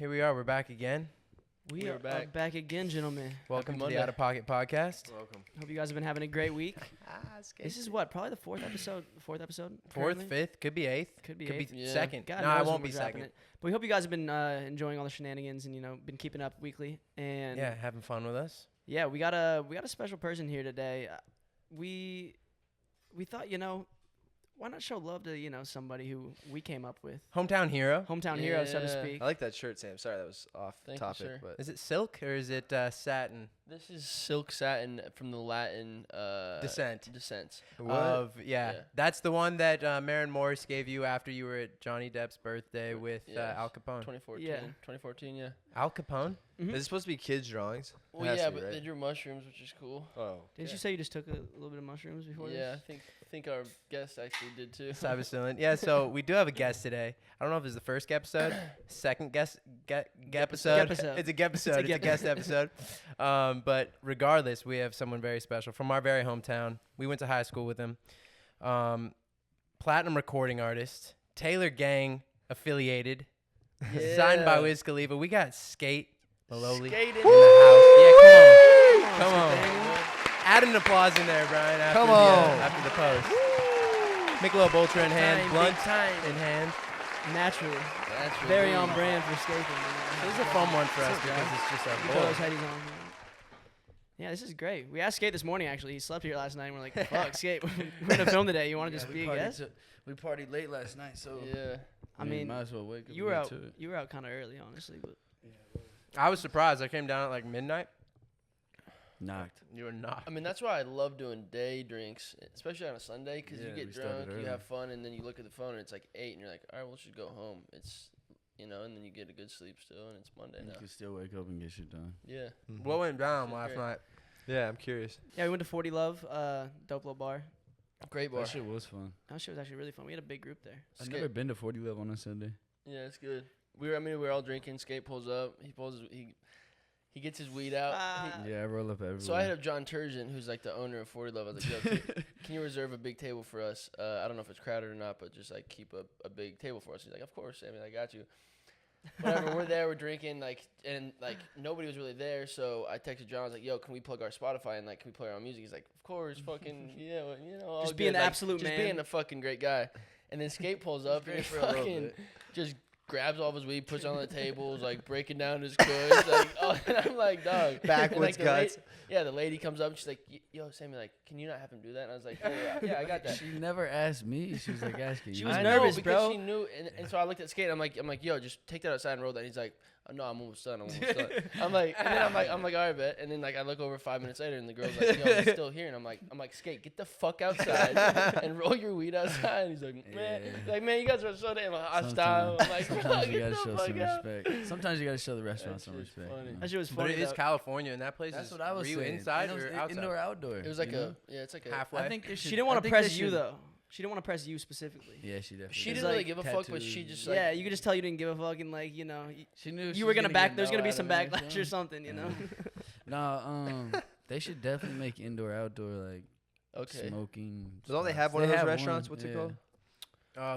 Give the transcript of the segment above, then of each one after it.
Here we are. We're back again. We are back again, gentlemen. Welcome to the Outta Pocket Podcast. Welcome. Hope you guys have been having a great week. This is what? Probably the fourth episode? Fourth, fifth, could be eighth. Could be second. God no, knows I when won't we're be dropping second. it. But we hope you guys have been enjoying all the shenanigans and been keeping up weekly. And Yeah, having fun with us. yeah, we got a special person here today. We thought, why not show love to somebody who we came up with, Hometown hero. hometown hero, so to speak. I like that shirt, Sam. Sorry, that was off Thank you, topic. sir. But Is it silk or is it satin This is silk satin from the Latin descent? Yeah. That's the one that Maren Morris gave you after you were at Johnny Depp's birthday with Yes. Al Capone. 2014. Yeah. 2014, yeah. Al Capone? Mhm. is it supposed to be kids' drawings? Well, Has yeah, to be, but right? they drew mushrooms, which is cool. Oh. Didn't you say you just took a little bit of mushrooms before Yeah, this? I think our guest actually did too. Cybacillin. Yeah, so we do have a guest today. I don't know if it's the first episode, second guest episode. Gepisode. It's a gepisode. It's a guest episode. But regardless, we have someone very special from our very hometown. We went to high school with him. Platinum recording artist, Taylor Gang affiliated, signed by Wiz Khalifa. We got Skate Maloli Skating. in the house. Yeah, come on. Nathaniel. Add an applause in there, Brian. After Come the, on. after the post. Michelob Ultra in hand, Time, blunt big time. in hand. Naturally. That's Very really- on brand for skating. This is a fun one for us because it's just You a throw those boy. headies on. Yeah, this is great. We asked Skate this morning, actually. He slept here last night, and we're like, fuck, Skate, we're going to film today. You want to just be a guest? We partied late last night, so Yeah. I mean, might as well wake up. you were and out. get to it. You were out kind of early, honestly. But I was surprised. I came down at like midnight. Knocked. You were not. I mean, that's why I love doing day drinks, especially on a Sunday, because Yeah, you we get started drunk, you early. have fun, and then you look at the phone, and it's like 8, and you're like, all right, well, let's just go home. It's, and then you get a good sleep still, and it's Monday You now. can still wake up and get shit done. Yeah. What went down Shit, last great. night? Yeah, I'm curious. yeah, we went to 40 Love, dope little bar. Great bar. That shit was fun. That shit was actually really fun. We had a big group there. I've Skate- never been to 40 Love on a Sunday. Yeah, it's good. We were all drinking. Skate pulls up. He gets his weed out. Yeah, I roll up everywhere. So I hit up John Turgeon, who's like the owner of 40 Love. I was like, yo, can you reserve a big table for us? I don't know if it's crowded or not, but just like keep a big table for us. He's like, of course, Sammy, I got you. Whatever, we're there, we're drinking, and nobody was really there. So I texted John. I was like, yo, can we plug our Spotify and can we play our own music? He's like, of course, fucking, yeah, all Just good. being the absolute just man. being a fucking great guy. And then Skate pulls up and he for a little fucking bit. just grabs all of his weed, puts it on the table, is like breaking down his kush, and I'm like, dog. And, Backwoods the guts. the lady comes up and she's like, yo, Sammy, can you not have him do that? And I was like, yeah, I got that. She never asked me. She was like asking She you. was I nervous, know, because bro. she knew, and so I looked at Skate. I'm like, yo, just take that outside and roll that. And he's like, oh, no, I'm almost done. I'm like, and then I'm like, all right, bet. And then I look over 5 minutes later, and the girl's like, yo, he's still here. And I'm like, Skate, get the fuck outside and roll your weed outside. And he's like, man, Yeah. man, you guys are so damn hostile. I'm like, Sometimes you get gotta the show fuck some out. respect. Sometimes you gotta show the restaurant That some shit's respect. funny. you know? That shit was But funny. it is though. California, and that place That's is. what I was were you saying. inside And it or was outside? indoor, outdoor. It was like you know? it's like a. Halfway. I think they should. She didn't want I to think press they you should- though. She didn't want to press you specifically. Yeah, she definitely. She It's didn't really like give a fuck, but she just Yeah, you could just tell you didn't give a fuck, and She knew you she were was gonna get back. There's no gonna be out some of it backlash or something, you know. Nah, they should definitely make indoor, outdoor Okay. smoking. Don't they spots. have one of those have restaurants? one, What's it yeah. called?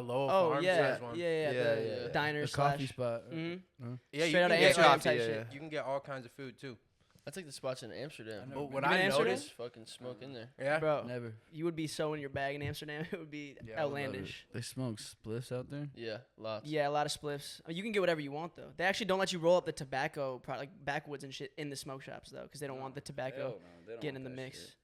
Lowell Oh Farms yeah, has one. yeah, Yeah, the yeah. diner A slash. coffee spot. Mhm. Yeah, you Straight can outta get Amsterdam coffee. type yeah, shit. yeah. You can get all kinds of food too. That's like the spots in Amsterdam. I But never what been I to Amsterdam? noticed, Just fucking smoke in there. yeah, Bro, Never. you would be so in your bag in Amsterdam. It would be Yeah, I would love it. outlandish. They smoke spliffs out there. Yeah, lots. Yeah, a lot of spliffs. You can get whatever you want though. They actually don't let you roll up the tobacco, like backwoods and shit, in the smoke shops though, because they don't want the tobacco getting in the mix.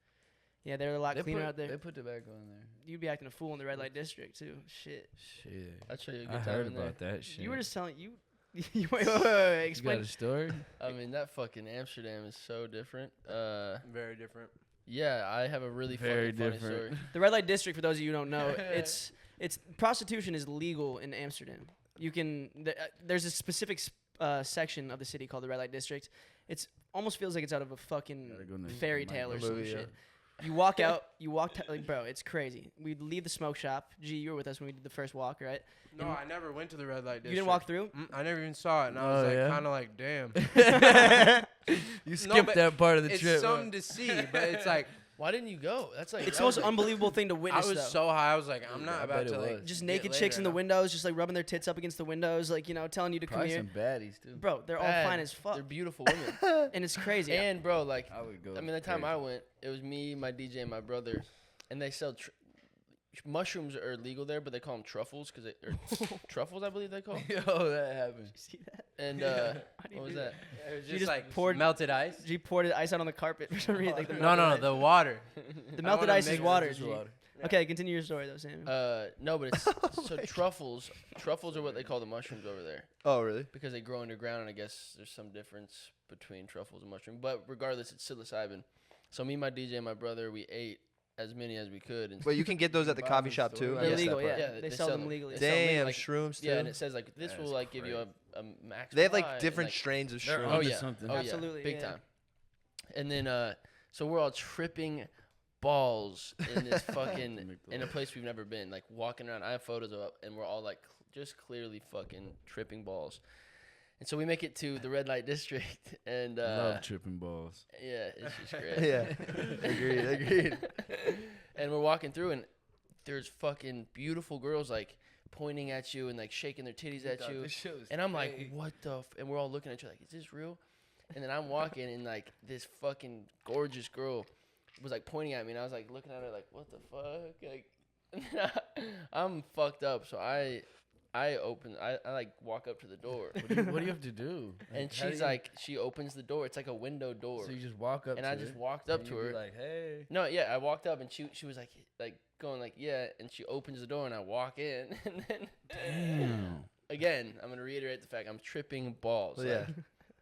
Yeah, they're a lot cleaner out They there. put tobacco in there. You'd be acting a fool in the red light district too. Shit. Shit. I'd show you a I good time heard in there. about that shit. You were just telling you. wait, You got explain. a story? I mean, that fucking Amsterdam is so different. very different. Yeah, I have a really Very fucking funny different. story. The red light district, for those of you who don't know, it's prostitution is legal in Amsterdam. You can there's a specific section of the city called the red light district. It's almost feels like it's out of a fucking Gotta go next fairy to tale or Mike. some Movie, yeah. shit. You walk out, bro, it's crazy. We'd leave the smoke shop. G, you were with us when we did the first walk, right? No, I never went to the red light district. You didn't walk through? I never even saw it, and I Oh, was yeah? kind of like, damn. You skipped but that part of the It's trip. huh? something to see, but it's like, Why didn't you go? That's like It's that the was most like- unbelievable thing to I witness, was though. so high. I was like, I'm I not bet about it to like was. Just get naked laid chicks right in the now. windows, just like rubbing their tits up against the windows, like, you know, telling you to come Probably here. some baddies too. Bro, they're all Bad. fine as fuck. They're beautiful women. And it's crazy. And bro, like I would go. I mean, the time crazy. I went, it was me, my DJ, and my brother, and they sell mushrooms are illegal there, but they call them truffles because truffles, I believe they call. 'em. Yo, that happened. See that? And How do you what was do that? It was You just just like poured- melted ice. You poured ice out on the carpet for some reason. Like the No, melted the water. ice. The I melted wanna ice mix is it water. Just G. water. Okay, continue your story though, Sam. No, but it's so truffles. Truffles are what they call the mushrooms over there Oh, really? because they grow underground, and I guess there's some difference between truffles and mushroom. But regardless, it's psilocybin. So me, my DJ, and my brother, we ate as many as we could. And But you can get those at the Buy coffee them shop store. too. I They're guess that legal, part. yeah. They sell them legally. They sell them Damn, like, shrooms too. yeah, and it says like this That's will like give you a max. They have like high, and, different like, strains of They're shrooms. Oh onto yeah, something. oh Absolutely, yeah, big yeah. time. And then so we're all tripping balls in this fucking in a place we've never been, like walking around. I have photos of it, and we're all like just clearly fucking tripping balls. And so we make it to the red light district, and Love tripping balls. yeah, it's just great. Yeah, agreed. And we're walking through, and there's fucking beautiful girls like pointing at you and like shaking their titties at you. And I'm like, what the? And we're all looking at you like, is this real? And then I'm walking, and like this fucking gorgeous girl was like pointing at me, and I was like looking at her like, what the fuck? Like, I'm fucked up. So I like walk up to the door, What do you have to do? and How do she's you- like, she opens the door. It's like a window door, So you just walk up and to I just it, walked up and to you be her. like, hey. No, yeah, I walked up, and she was like going like, yeah, and she opens the door, and I walk in, and then Damn. again, I'm gonna reiterate the fact I'm tripping balls. Well, Like, yeah.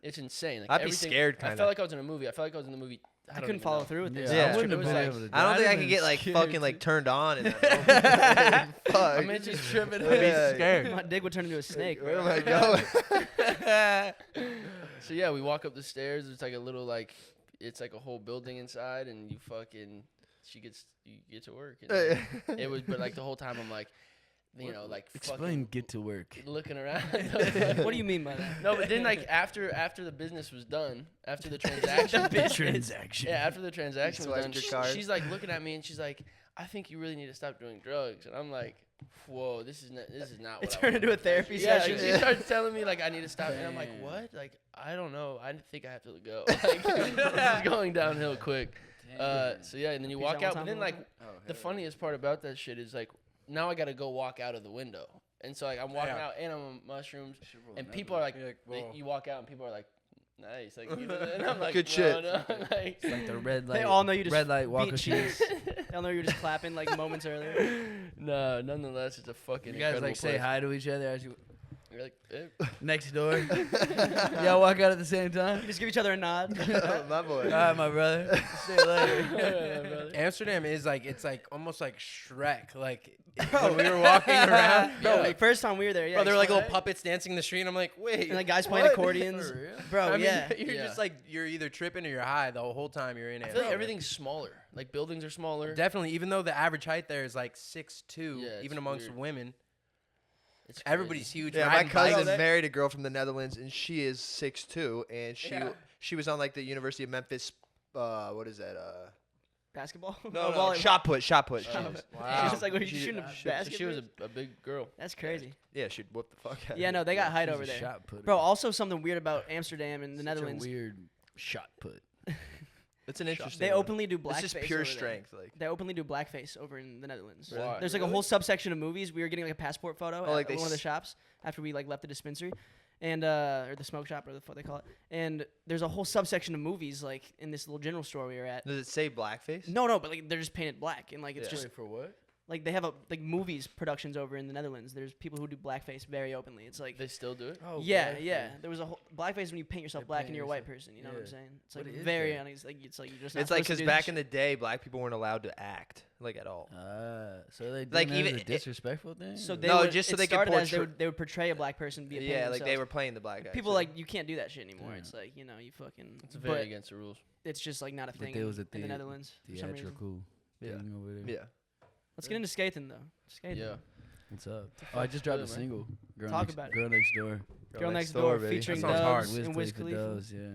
it's insane. Like, I'd be everything- scared, I kinda. felt like I was in a movie. I felt like I was in the movie. I don't couldn't even follow know. through with Yeah, this. Yeah. I wouldn't It have was been like- able to. I don't I'd think I have could been get like scared fucking like too. turned on in that moment. Fuck. I'm just tripping. I'd be Yeah. scared. My dick would turn into a snake. Where bro. am I going? So yeah, we walk up the stairs. There's like a little like, it's like a whole building inside, and you get to work. And it was, but like the whole time I'm like, you know, like Explain fucking get to work. looking around. What do you mean by that? No, but then like after the business was done, after the transaction, Transaction. yeah, after the transaction was done, swiped your card. she's like looking at me and she's like, I think you really need to stop doing drugs. And I'm like, whoa, this is not what It I turned want. into a therapy Yeah, session. she started telling me like I need to stop, and I'm like, Damn. what? Like I don't know. I think I have to go. Like, this is going downhill quick. So yeah, and then you Peace walk out out, one but time, then like Oh, the funniest part about that shit is like now I gotta go walk out of the window, and so like I'm walking out and I'm on mushrooms, and people are like, you walk out and people are like, nice, like you know, and I'm like, Good no, shit. no, like, It's like the red light. They all know you just red light walk beat of cheeks. shame. They all know you're just clapping like moments earlier. no, nonetheless, it's a fucking You guys incredible like say place. hi to each other as you You're like, eh. next door. Y'all walk out at the same You time. just give each other a nod. My boy. All right, my brother. See you later. Amsterdam is like, it's like almost like Shrek. Like when we were walking around, Bro, Yeah. like first time we were there, yeah. bro, there were like explain little puppets dancing in the street. And I'm like, wait, And like guys playing what? accordions. For real? Bro, I mean, yeah. you're Yeah. just like you're either tripping or you're high the whole time you're in I it. feel like everything's smaller. Like buildings are smaller. Definitely, even though the average height there is like 6'2", Yeah, it's even amongst weird. women, It's everybody's huge. Yeah, my riding cousin bikes. married a girl from the Netherlands, and she is 6'2", and Yeah. she was on like the University of Memphis. What is that? Basketball? No, Oh, no, volleyball. shot put. She She was- was like, what are you She- shooting a she- basket? She was for? a big girl. That's crazy. Yeah, she'd whoop the fuck out. Yeah, of no, me. they got height She's over a there. shot putter. Bro, also something weird about Amsterdam and the Such Netherlands. A weird shot put. It's an interesting. They one. openly do blackface. It's just pure over there. strength, like. They openly do blackface over in the Netherlands. Why? There's like a whole subsection of movies. We were getting like a passport photo Oh, like at they one of the s- shops after we like left the dispensary, and or the smoke shop or the fuck they call it. And there's a whole subsection of movies like in this little general store we were at. Does it say blackface? No, but like they're just painted black and like it's Yeah. just Wait, for what? like they have a like movies productions over in the Netherlands. There's people who do blackface very openly. It's like They still do it. Oh, yeah, blackface. yeah. There was a whole blackface when you paint yourself They black paint and you're a white yourself- person. You know what I'm yeah. saying? It's like What is very that? honest. Like it's like you're just not It's like supposed to because do back this in the day, black people weren't allowed to act like at all. So they Like, like even even it- a disrespectful thing. So or- they No, would, just so it they could started as portray- they would portray a black person via painting Yeah, like they themselves. were playing the black guy. People so- like you can't do that shit anymore. Yeah. It's like you know you fucking. It's very but against the rules. it's just like not a But thing there was a in the Netherlands for some reason. theatrical Yeah. thing over there. Yeah. Let's get into skating though. Skating. Yeah. What's up? Oh, I just dropped a good, man? single. Girl Talk next, about it. Girl Next Door. Girl Next Door baby. featuring That sounds hard. Dubs and Wiz Khalifa Khalifa. Does, yeah.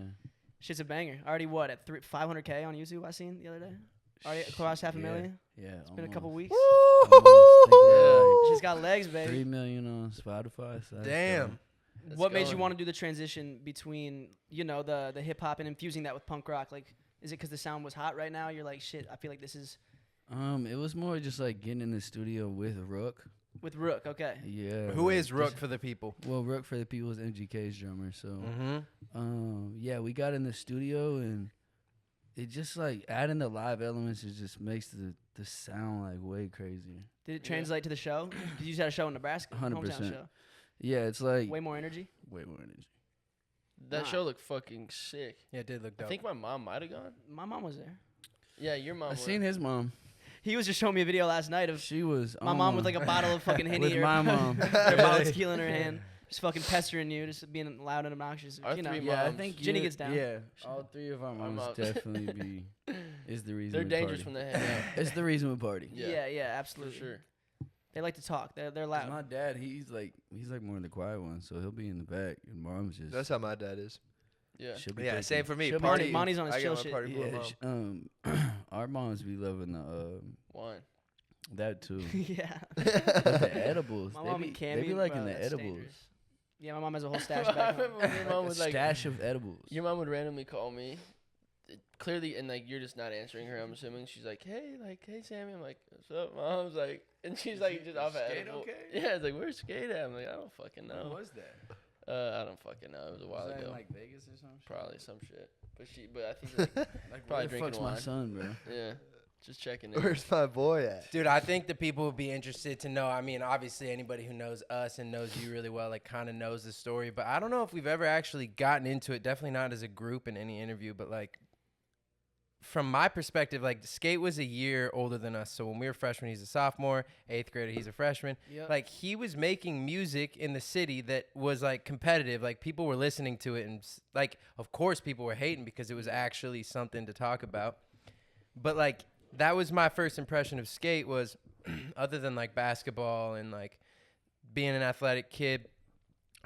Shit's a banger. Already what at 500K on YouTube? I seen the other day. Already crossed half a million. Yeah, It's been a couple weeks. Almost. She's got legs, baby. 3 million on Spotify. So that's Damn. dope. It's What made you going. want to do the transition between, the hip hop and infusing that with punk rock? Like, is it because the sound was hot right now? You're like, shit, I feel like this is It was more just like getting in the studio with Rook. with Rook. Okay. Yeah. Who like, is Rook just- for the people? Well, Rook for the people is MGK's drummer. So, Mm-hmm. yeah, we got in the studio and it just like adding the live elements. It just makes the sound like way crazier. Did it translate to the show? Because you just had a show in Nebraska, 100%. hometown show. Yeah, it's like Way more energy. way more energy. That Nah. show looked fucking sick. Yeah, it did look I dope. think my mom might have gone. My mom was there. Yeah, your mom. I was. seen his mom. He was just showing me a video last night of She was my mom with like a bottle of fucking Henny with or my mom. or a bottle of tequila in her hand, just fucking pestering you, just being loud and obnoxious. Our You know. three Yeah, I moms. think Ginny you're- gets down. Yeah, all three of our Our moms moms. definitely is the reason. They're we dangerous party. when they hang out. It's the reason we party. Yeah, For absolutely. sure. They like to talk. They're 'Cause loud. my dad, he's like more the quiet one, so he'll be in the back, and mom's just. That's how my dad is. Yeah. she'll be Yeah, taking- same for me. she'll be Party. taking- Monty's on his I chill got my shit. party for my Yeah, mom. our moms be loving the Wine. that too. Yeah. But the edibles, My they mom be, and they Cammy, be liking bro, the that's edibles. dangerous. Yeah, my mom has a whole stash I back home. remember when your mom A would like. stash of edibles. Your mom would randomly call me. Clearly, and like you're just not answering her. I'm assuming she's like, hey, Sammy. I'm like, what's up, mom's like, and she's like just off of Skate edible. okay? Yeah, it's like, where's Skate at? I'm like, I don't fucking know. was that? I don't fucking know. It was a while ago. like Vegas or something? Probably some shit. But I think like, Like, Probably where the drinking fuck's my wine. son, bro? yeah, just checking in. Where's my boy at? Dude, I think the people would be interested to know. I mean, obviously, anybody who knows us and knows you really well, like, kind of knows the story. But I don't know if we've ever actually gotten into it. Definitely not as a group in any interview. But, like, from my perspective, like, Skate was a year older than us. So when we were freshmen, he's a sophomore. 8th grader, he's a freshman. Yep. Like, he was making music in the city that was, like, competitive. Like, people were listening to it. And, like, of course, people were hating because it was actually something to talk about. But, like, that was my first impression of Skate was, other than, like, basketball and, like, being an athletic kid,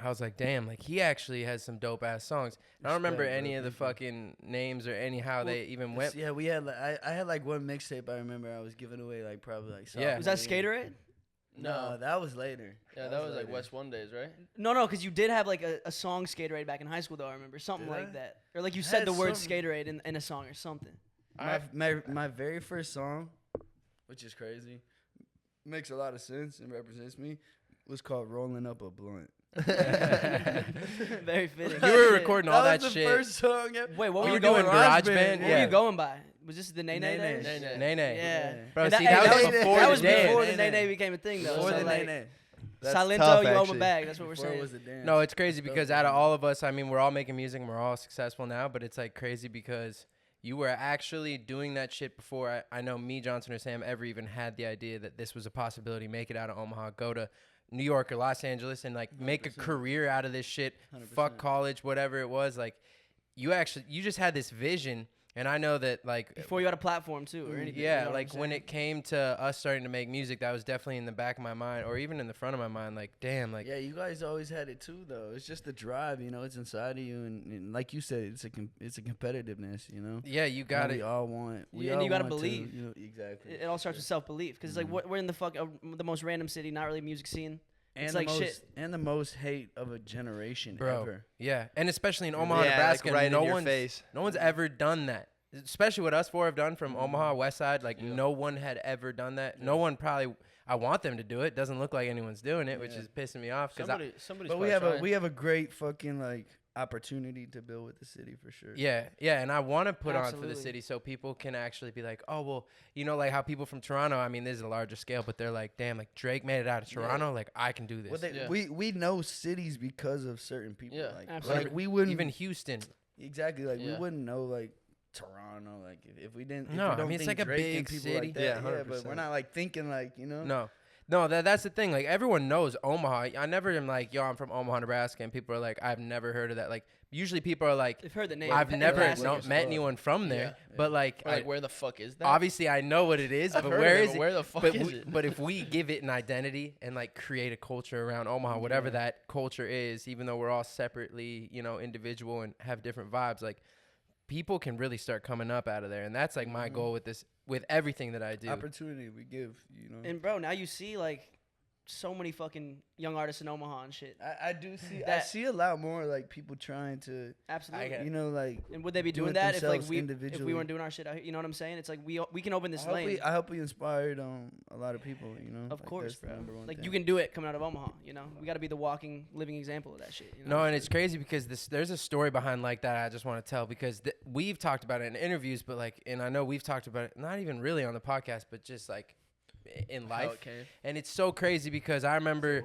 I was like, damn, like, he actually has some dope-ass songs. I don't remember Respect, any bro. of the Thank you. fucking names or any how they even went. Yeah, we had like I had like one mixtape. I remember I was giving away like probably like. Yeah. Was that sophomore year. Skaterade? No, that was later. Yeah, that was like later. West One days, right? No, because you did have like a song Skaterade back in high school, though. I remember something Did like I? that, or like you I said had the word some- Skaterade in a song or something. My very first song, which is crazy, makes a lot of sense and represents me, was called "Rolling Up a Blunt." Very fitting. You were recording all that was the shit. first song ever. Wait, what We were were you going? doing Garage GarageBand. Band, What Yeah. were you going by? Was this the Nay Nay Nay days? Nay. Nay Nay. Nay Nay. Yeah. Bro, And see, that was before that the was dance. before the Nay Nay Nay. Nay became a thing, though. Before so the like, Nay Nay. That's Silento, tough, you owe him a actually. bag. That's what we're Before it saying. was a dance. No, it's crazy Dope, because out of man. all of us, I mean, we're all making music and we're all successful now, but it's like crazy because you were actually doing that shit before I know me, Johnson, or Sam ever even had the idea that this was a possibility. Make it out of Omaha, go to New York or Los Angeles and like make a 100%. career out of this shit. 100%. Fuck college, whatever it was. Like you just had this vision. And I know that like Before you had a platform too, or anything. yeah, you know what like I'm when saying? it came to us starting to make music, that was definitely in the back of my mind, or even in the front of my mind. Like, damn, like Yeah, you guys always had it too, though. It's just the drive, you know. It's inside of you, and like you said, it's a competitiveness, you know. yeah, you got We it. all want. We Yeah, and all you gotta want to, believe. you know, exactly. It all starts with self belief, because it's like we're in the most random city, not really a music scene. and it's the like most, shit. and the most hate of a generation Bro, ever. yeah, and especially in Omaha, Yeah, Nebraska, like right no in your one's face. no one's ever done that. Especially what us four have done from Omaha West Side, like Yeah. no one had ever done that. No one probably. I want them to do it. Doesn't look like anyone's doing it, which Yeah. is pissing me off. Cause Somebody's. But we have a great fucking like opportunity to build with the city for sure. yeah, and I want to put on for the Absolutely. city so people can actually be like, oh well, you know, like how people from Toronto. I mean, this is a larger scale, but they're like, damn, like Drake made it out of Toronto. Like I can do this. Well, Yeah. we know cities because of certain people. Yeah. Like, Absolutely. like we wouldn't Even Houston. exactly like we Yeah. wouldn't know like Toronto like if we didn't. No, if we I don't mean, it's think like a Drake and big people city. Like that, Yeah, yeah, but 100%. we're not like thinking like you know. No, that's the thing. Like everyone knows Omaha. I never am like, yo, I'm from Omaha, Nebraska, and people are like, I've never heard of that. Like usually people are like, They've heard the name. I've in never passing. as met fuck. anyone from there, Yeah. but like, Or, like, where the fuck is that? obviously I know what it is, I've but heard where of it, is but it? where the fuck But, is we, it? but if we give it an identity and like create a culture around Omaha, whatever that culture is, even though we're all separately, you know, individual and have different vibes, like people can really start coming up out of there, and that's like my goal with this, with everything that I do. Opportunity we give, you know. And bro, now you see like so many fucking young artists in Omaha and shit. I do see. I see a lot more like people trying to, Absolutely. you know, like. And would they be do doing it that if like themselves we individually. weren't doing our shit out here? You know what I'm saying? It's like we can open this lane. I hope we inspired a lot of people. You know. Of course, that's the bro. number one Like thing. you can do it coming out of Omaha. You know, we got to be the walking, living example of that shit. You know? No, and it's crazy because there's a story behind like that I just want to tell, because we've talked about it in interviews, but like, and I know we've talked about it not even really on the podcast, but just like in life. Okay. And it's so crazy because I remember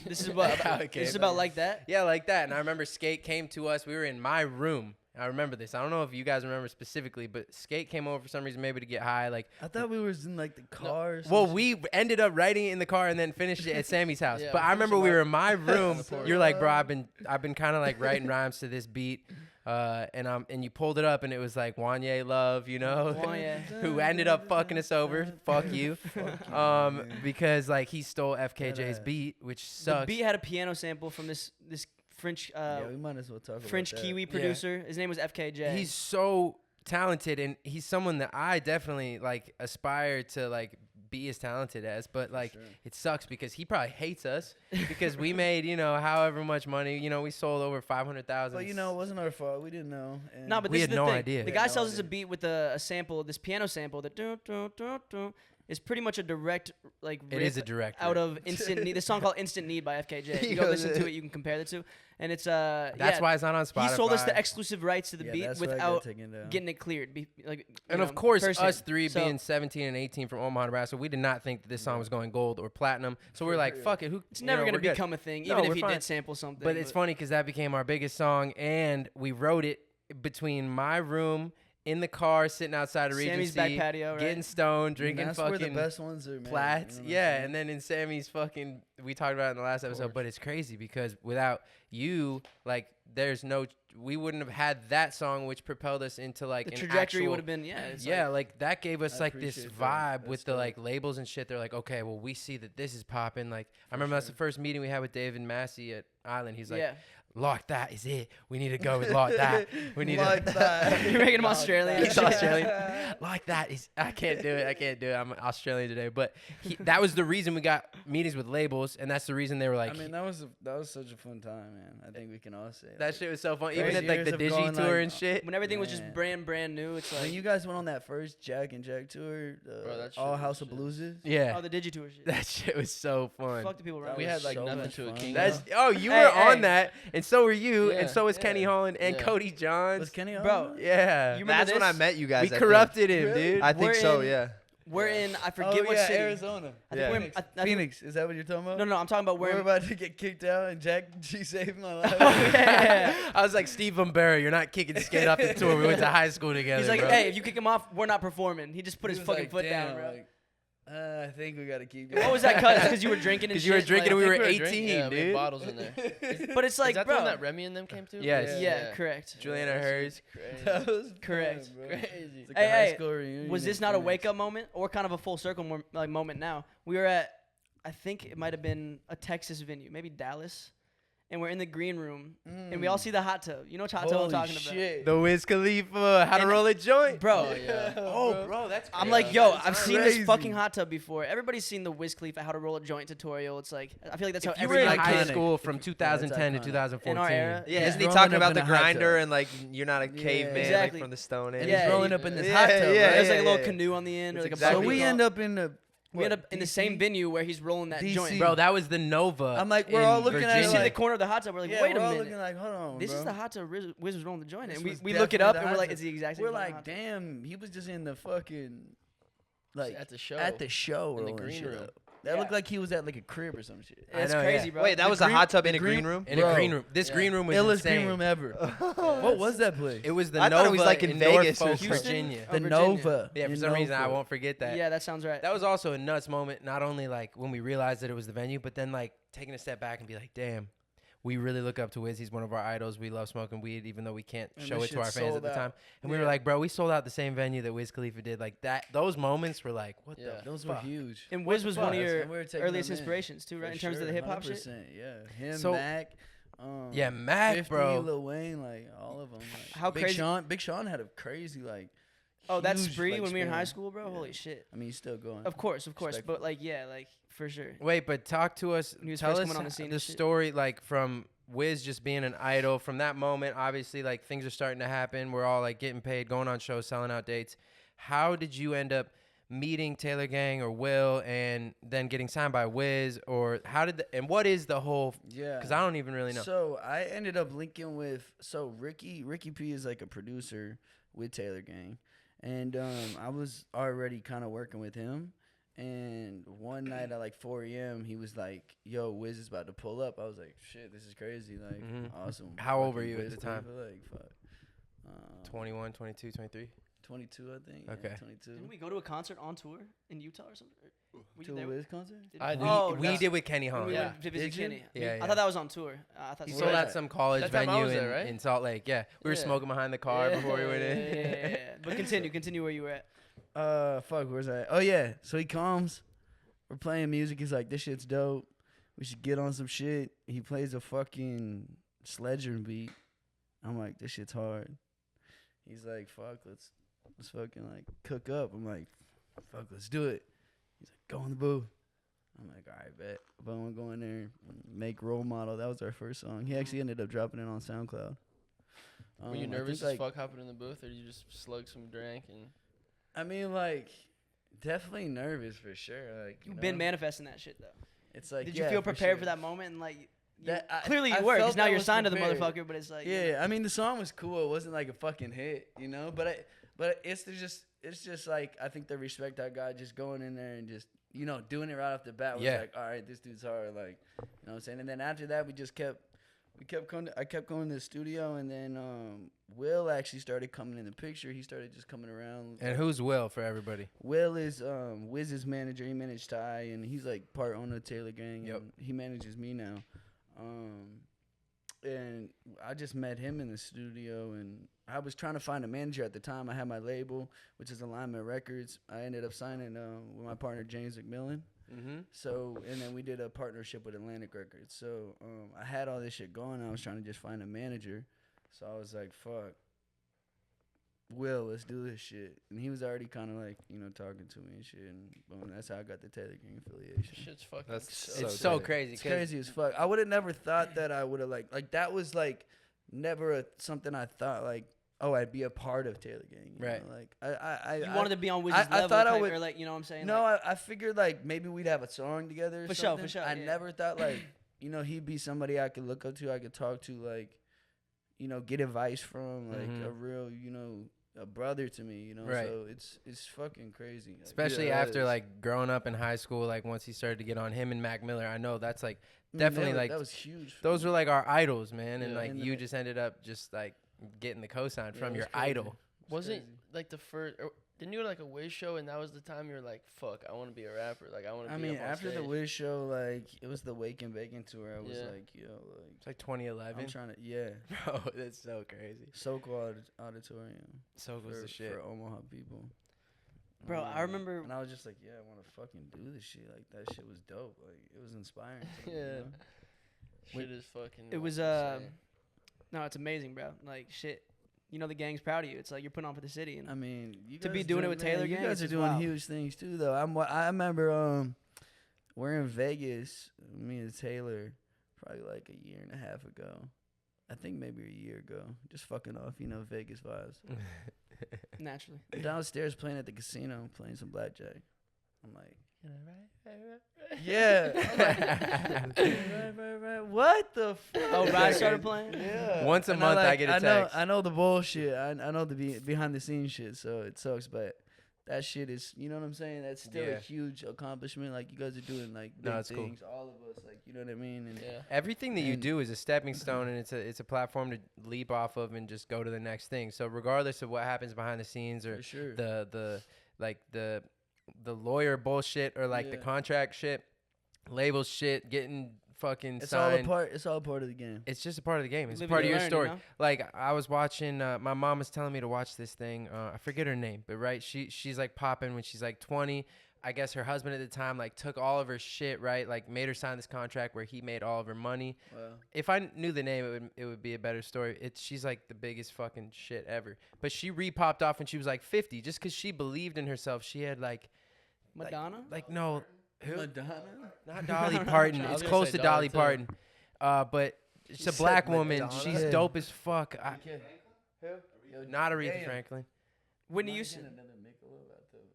This is about this is about like that. yeah, like that. And I remember Skate came to us. We were in my room. I remember this. I don't know if you guys remember specifically, but Skate came over for some reason, maybe to get high. Like, I thought we was in like the car. well, we ended up writing it in the car and then finished it at Sammy's house. Yeah, but I remember we were in my room. porch. You're like, bro, I've been kind of like writing rhymes to this beat. And you pulled it up and it was like Wanye Love, you know, Wanye. who ended up fucking us over. Fuck you. Because like he stole FKJ's beat, which sucks. The beat had a piano sample from this French yeah, we might as well talk French about that. Kiwi producer. His name was FKJ. He's so talented, and he's someone that I definitely like aspire to like be as talented as, but like it sucks because he probably hates us because we made, you know, however much money, you know, we sold over 500,000. But you know, it wasn't our fault. We didn't know. And no, but we this had is the no thing. idea. The guy sells us a beat with a sample, this piano sample that is pretty much a direct like it riff is a direct out rip. of Instant Need. This song called Instant Need by FKJ. You go listen to it, you can compare the two. And it's That's why it's not on Spotify. he sold us the exclusive rights to the yeah, beat that's what I got without taken down. getting it cleared. And of course, personally. us three So- being 17 and 18 from Omaha, Nebraska, we did not think that this song was going gold or platinum. So we were like, fuck it. It's never going gonna become a thing, No, even if we're he fine. did sample something. But it's funny because that became our biggest song, and we wrote it between my room, in the car, sitting outside of Regency, Sammy's back patio, right? getting stoned, And drinking that's fucking where the best ones are made, Plats. you know what I'm Yeah, saying? and then in Sammy's fucking, we talked about it in the last episode, but it's crazy because without you, like, we wouldn't have had that song, which propelled us into like the an trajectory actual, would have been like that gave us I like this appreciate that. vibe with That's the dope. like labels and shit. They're like, okay, well, we see that this is popping. Like, I remember that's the first meeting we had with David Massey at Island. He's like, yeah. Lock that is it. We need to go with Lock that. We need Like to. that. You're making him Australian. He's Australian. Like that is. I can't do it. I'm Australian today. But that was the reason we got meetings with labels, and that's the reason they were like. I mean, that was such a fun time, man. I think we can all say that shit was so fun. Crazy Even at like years the of Digi going, tour like, and shit. When everything was just Man. brand new, it's like When you guys went on that first Jack and Jack tour, Bro, that shit All was House of shit. Blueses. Yeah. oh the Digi tour shit. That shit was so fun. Fuck the people around. We us. had like so nothing much to a fun. king. That's you Hey, were hey. on that, and so were you, Yeah, and so was Kenny yeah. Holland and Yeah. Cody Johns. Was Kenny on? Bro, Yeah. You remember That's when I this? met you guys. We I think. corrupted him, Really? dude. I think We're so. in- Yeah. We're in. I Oh, forget what yeah, city. Arizona. I Yeah. think we're in, Phoenix. Is that what you're talking about? No, I'm talking about We're where. about to get kicked out, and Jack G saved my life. Yeah. I was like Steve Bumbera. You're not kicking Skate off the tour. We went to high school together. He's like, bro. hey, if you kick him off, we're not performing. He just put He his was fucking like, foot down, "Damn," bro. like, I think we gotta keep. What was that cut? Because you were drinking and Because shit. you were drinking and we were I think 18, drinking. Yeah, we had dude. bottles in there. But it's like, Is that bro. the one that Remy and them came to? Yes. Yeah, correct. Juliana that Hers. shit's Crazy. That was Correct. fun, bro. Crazy. It's like Hey, a high hey, school reunion Was in this not a Phoenix. wake up moment or kind of a full circle moment now? We were at, I think it might have been a Texas venue, maybe Dallas. And we're in the green room, and we all see the hot tub. You know what hot tub I'm Holy talking shit. The Wiz Khalifa, how to And- roll a joint. about? Bro, Oh, yeah. Oh, bro, that's I'm crazy. like, yo, I've seen this crazy. fucking hot tub before. Everybody's seen the Wiz Khalifa how to roll a joint tutorial. It's like, I feel like that's If how you were every in young high kid. iconic. school from That's 2010 to iconic. 2014. In our era. Yeah, Yeah. isn't he Rolling talking up about in the a hot grinder tub. and like you're not a caveman Exactly. like from the Stone Age? And Yeah, he's rolling he- up in this yeah, hot tub. yeah, right? There's like a yeah, little yeah. canoe on the end, or like a exactly So boat. we end up in the. We end up in the same DC? venue where he's rolling that DC. joint. Bro, that was the Nova. I'm like, we're in all looking at You it Virginia. see the like- corner of the hot tub. We're like, Yeah, wait we're a all minute. looking like, hold on, This bro. is the hot tub Wiz was rolling the joint. This And was we look it up definitely and the we're hot like, tub. it's the exact same We're fucking like, hot tub. damn, he was just in the fucking, like At the show. at the show In the rolling green shit room. up. That Yeah. looked like he was at like a crib or some shit. I It's know, crazy, yeah. bro. Wait, that The was a green- hot tub the in a green green- room? In a Bro. green room. This Yeah. green room was Illest insane. green room ever. What was that place? It was the I Nova thought it was like in Vegas or Norfolk, something. Virginia. Oh, the Virginia. Nova. Yeah, for in some reason I Norfolk. won't forget that. Yeah, that sounds right. That was also a nuts moment, not only like when we realized that it was the venue, but then like taking a step back and be like, damn, we really look up to Wiz. He's one of our idols. We love smoking weed, even though we can't And show this it to our shit fans at sold the time. out. And we were Yeah. like, bro, we sold out the same venue that Wiz Khalifa did. Like that, those moments were like, what Yeah. the Those were fuck? huge. And Wiz was one of That's- your and we were taking earliest them in. inspirations too, right? For In terms of sure, the hip hop shit. 100%, Yeah, him, So- Mac, Yeah, Mac, 50, bro. Lil Wayne, like all of them. Like, How Big crazy- Big Sean had a crazy like. Oh, that huge, spree like, when we were in high span. school, bro. Yeah. Holy shit. I mean, he's still going. Of course. But Respectful. like, yeah, like for sure. Wait, but talk to us. When he was Tell first us coming on the scene the and shit. story, like from Wiz just being an idol. From that moment, obviously, like things are starting to happen. We're all like getting paid, going on shows, selling out dates. How did you end up meeting Taylor Gang or Will, and then getting signed by Wiz? Or how did and what is the whole? Yeah. Because I don't even really know. So I ended up linking with Ricky P is like a producer with Taylor Gang, and I was already kind of working with him. And one night at like 4 a.m. he was like, "Yo, Wiz is about to pull up." I was like, "Shit, this is crazy! Like, awesome." How old were Fucking you at Wiz the time? Khalifa, like, fuck. 21, 22, 23? 22, I think. Okay. Yeah, 22. Didn't we go to a concert on tour in Utah or something? Were you To a there? Wiz concert? Did I we- did. Oh, we that's- did with Kenny when Hahn. we Yeah. went to visit Did you? Kenny. Yeah, I yeah. thought that was on tour. I thought He so. sold Yeah. out some college That time I venue was there, in, right? in Salt Lake. Yeah, we were Yeah. smoking behind the car before we went in. Yeah. But continue where you were at. Fuck, where's that? Oh yeah. So he comes. We're playing music. He's like, "This shit's dope. We should get on some shit." He plays a fucking sledger beat. I'm like, "This shit's hard." He's like, "Fuck, let's fucking like cook up." I'm like, "Fuck, let's do it." He's like, "Go in the booth." I'm like, "All right, bet." Boom, go in there, make Role Model. That was our first song. He actually ended up dropping it on SoundCloud. Were you I think, nervous as like, fuck hopping in the booth, or you just slug some drink and? I mean, like, definitely nervous for sure. Like, You've know? been manifesting that shit though. It's like, Did you yeah, feel for prepared sure. for that moment? And like, I clearly you were, felt because now I you're was signed to the prepared. motherfucker. But it's like, Yeah, I mean the song was cool. It wasn't like a fucking hit, you know. But it's just like I think the respect I got just going in there and just doing it right off the bat was Yeah. like, all right, this dude's hard, like what I'm saying. And then after that, I kept going to the studio, and then Will actually started coming in the picture. He started just coming around. And who's Will for everybody? Will is Wiz's manager. He managed Ty, and he's like part owner of Taylor Gang. Yep. And he manages me now. And I just met him in the studio, and I was trying to find a manager at the time. I had my label, which is Alignment Records. I ended up signing with my partner James McMillan. Mm-hmm. So, and then we did a partnership with Atlantic Records. So I had all this shit going. I was trying to just find a manager. So I was like, fuck, Will, let's do this shit. And he was already kind of like, talking to me and shit. And boom, that's how I got the Taylor Gang affiliation. Shit's fucking. That's so so good. crazy. It's crazy as fuck. I would have never thought that I would have like that was like never something I thought like, oh, I'd be a part of Taylor Gang. You Right. know? Like you wanted to be on Wiz's I level, thought I type, would- or like, you know what I'm saying? No, Like, I figured like maybe we'd have a song together. Or For sure, something. for sure, I yeah. never thought like he'd be somebody I could look up to, I could talk to, like get advice from, like Mhm. a real a brother to me. Right. So it's fucking crazy. Like, Especially yeah, it after is. like growing up in high school, like once he started to get on him and Mac Miller, I know that's like I mean, definitely that, like that was huge. for those me. were like our idols, man, and Yeah, like and you then just ended up just like getting the cosign Yeah, from it was your crazy. idol. It's Wasn't crazy. like the first? Or didn't you go to like a Wiz show, and that was the time you were like, "Fuck, I want to be a rapper." Like I want to. I be mean, up on after the stage. Wiz show, like it was the Wake and Bacon tour. I was Yeah. like, yo, like It's like 2011. I'm trying to, yeah, Bro, that's so crazy. Sokol Auditorium So was for, the shit. for Omaha people. Bro, I remember- and I was just like, yeah, I want to fucking do this shit. Like that shit was dope. Like it was inspiring. to me, you Yeah. know? Shit is fucking. it was insane. no, it's amazing, bro. Like shit, the gang's proud of you. It's like you're putting on for the city, and I mean, you To guys be are doing it with man, Taylor you Gang, guys it's are just doing wild. huge things too, though. I remember we're in Vegas, me and Taylor, probably like a year and a half ago. I think maybe a year ago. Just fucking off, Vegas vibes. naturally. I'm downstairs playing at the casino, playing some blackjack. I'm like, yeah. I'm like, right. What the fuck? Oh, Ryan started playing? Yeah. Once a And month I get a text. I know the bullshit. I know the behind the scenes shit, so it sucks, but that shit is, you know what I'm saying? That's still Yeah. a huge accomplishment. Like you guys are doing like No, big it's cool. things, all of us, like you know what I mean? And Yeah. Everything that you And- do is a stepping stone, and it's a platform to leap off of and just go to the next thing. So regardless of what happens behind the scenes or for sure. the lawyer bullshit or like the Yeah. contract shit, labels shit, getting fucking It's all a signed. part. It's all part of the game. It's just a part of the game. It's Live part and of your learn, story. Like I was watching, my mom was telling me to watch this thing. I forget her name, but right, she's like popping when she's like 20. I guess her husband at the time like took all of her shit, right? Like made her sign this contract where he made all of her money. Wow. If I knew the name, it would be a better story. She's like the biggest fucking shit ever. But she re-popped off when she was like 50 just because she believed in herself. She had like Madonna? like no, who? Madonna? Not Dolly Parton. I was It's gonna close say to Dolly, Dolly too. Parton. But it's You a said black woman. Madonna? She's Yeah. dope as fuck. Who? Not Aretha Damn. Franklin. Whitney Houston.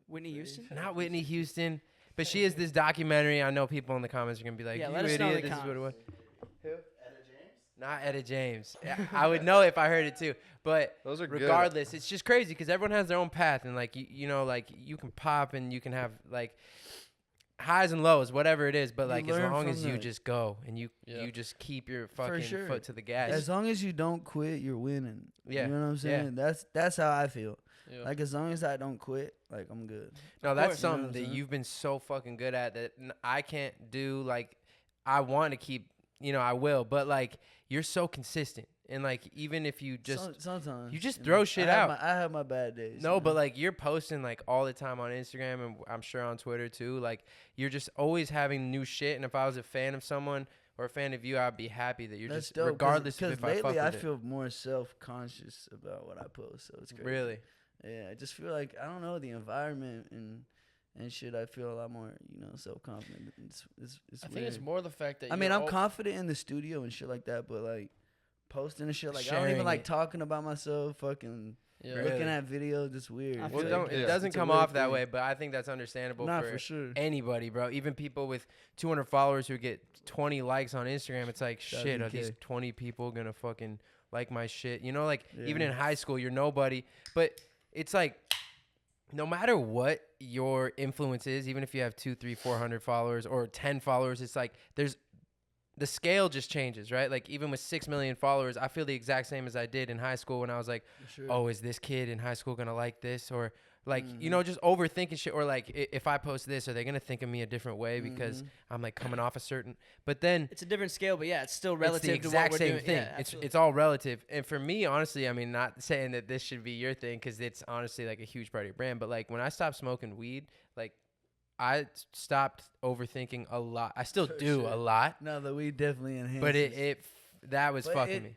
Whitney Houston? Not Whitney Houston. But she is this documentary. I know people in the comments are going to be like, Yeah, you let us know in idiot. the This is what it was. comments. Not Etta James. I would know if I heard it too. But Those are good. regardless, it's just crazy because everyone has their own path. And like, you know, like you can pop and you can have like highs and lows, whatever it is. But You like as learn long from as you that. just go and you Yeah. just keep your fucking sure. foot to the gas. As long as you don't quit, you're winning. Yeah. You know what I'm Yeah. saying? That's how I feel. Yeah. Like as long as I don't quit, like I'm good. No, Of that's course. You know something what I'm that saying? you've been so fucking good at that I can't do. Like, I want to keep, you know, I will, but like, you're so consistent. And like, even if you just, Sometimes you just know, throw shit out. I have my bad days. no, you but know? like, you're posting like all the time on Instagram and I'm sure on Twitter too. Like, you're just always having new shit. And if I was a fan of someone or a fan of you, I'd be happy that you're That's just, dope, regardless of if I fuck lately with I it. feel more self-conscious about what I post, so it's crazy. Really? Yeah, I just feel like I don't know the environment and shit. I feel a lot more, you know, self-confident. It's I think it's weird. more the fact that I mean, you're I'm al- confident in the studio and shit like that, but like posting and shit, like I don't Sharing even like it. talking about myself. Fucking Yeah. Really? looking at videos, it's weird. I It's Well, feel like- like- it Yeah. doesn't it's a come weird off that thing. way, but I think that's understandable Nah, for for sure. anybody, bro. Even people with 200 followers who get 20 likes on Instagram, it's like, Shout out shit, are DK. these 20 people gonna fucking like my shit? You know, like even Yeah. in high school, you're nobody. But it's like, no matter what your influence is, even if you have 200, 300, 400 followers or 10 followers, it's like the scale just changes, right? Like even with 6 million followers, I feel the exact same as I did in high school when I was like, For sure. oh, is this kid in high school gonna like this? Or like, you Mhm. know, just overthinking shit. Or like, if I post this, are they gonna think of me a different way Mm-hmm. because I'm like coming off a certain? But then It's a different scale, but yeah, it's still it's relative the to what exact we're same doing. thing. Yeah, absolutely. It's all relative. And for me, honestly, I mean, not saying that this should be your thing because it's honestly like a huge part of your brand. But like when I stopped smoking weed, like I stopped overthinking a lot. I still For do sure. a lot, No, the weed definitely enhances. but that was But fucking me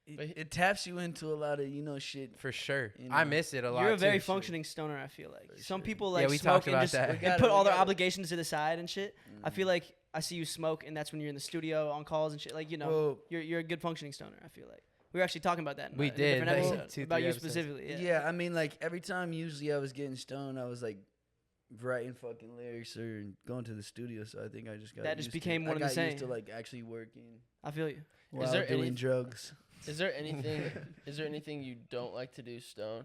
it taps you into a lot of, you know, shit. for sure. You I know, miss it a lot. You're a very too. functioning stoner, I feel like. For Some sure. people Yeah, like we smoke talked and about just that. We and got put it, all we their got it. obligations to the side and shit. I feel like I see you smoke, and that's when you're in the studio on calls and shit. Like, you know, Well, you're a good functioning stoner, I feel like. We were actually talking about that in, We in a did, different like, episode, 2-3 about you episodes. specifically. yeah, I mean, like every time usually I was getting stoned, I was like writing fucking lyrics or going to the studio. So I think I just got That just used became to, one I of the got used to same. like actually working I feel you. while there doing any- drugs. Is there anything? Is there anything you don't like to do stoned?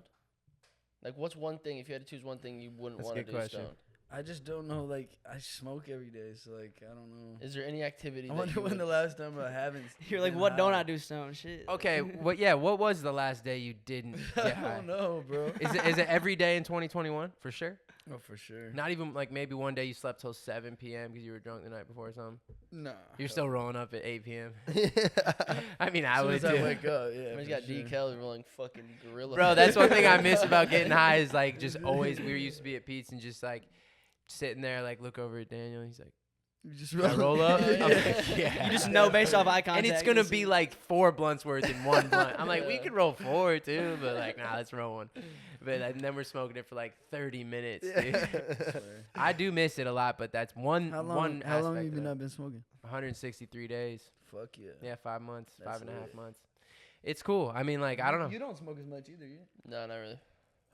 Like, what's one thing? If you had to choose one thing you wouldn't That's a want to good do question. stoned, I just don't know. Like I smoke every day, so like I don't know. is there any activity? I that wonder you when would- the last time I haven't. You're like, been what don't high. I do, stone? Shit. Okay, what was the last day you didn't I get high? don't know, bro. Is it every day in 2021 for sure? Oh, for sure. Not even like maybe one day you slept till 7 p.m. because you were drunk the night before or something. Nah. You're still rolling up at 8 p.m. I mean, I As soon would as I too. wake up, yeah. He's for got sure. DK rolling fucking gorilla. Bro, that's one thing I miss about getting high is like just always we used to be at Pete's and just like sitting there like look over at Daniel. He's like, You just "Can I roll up?" I'm like, yeah. You just know based off eye contact. And it's gonna this be is- like 4 blunts worth in one blunt. I'm like, we Yeah. could roll 4 too, but like, nah, let's roll one. But and then we're smoking it for like 30 minutes, dude. I do miss it a lot, but that's one How long? one How long aspect have you of not it. been smoking? 163 days. Fuck yeah. Yeah, 5 months, That's 5.5 lit. months. It's cool. I mean, like, I don't know. You don't smoke as much either, yeah. No, not really.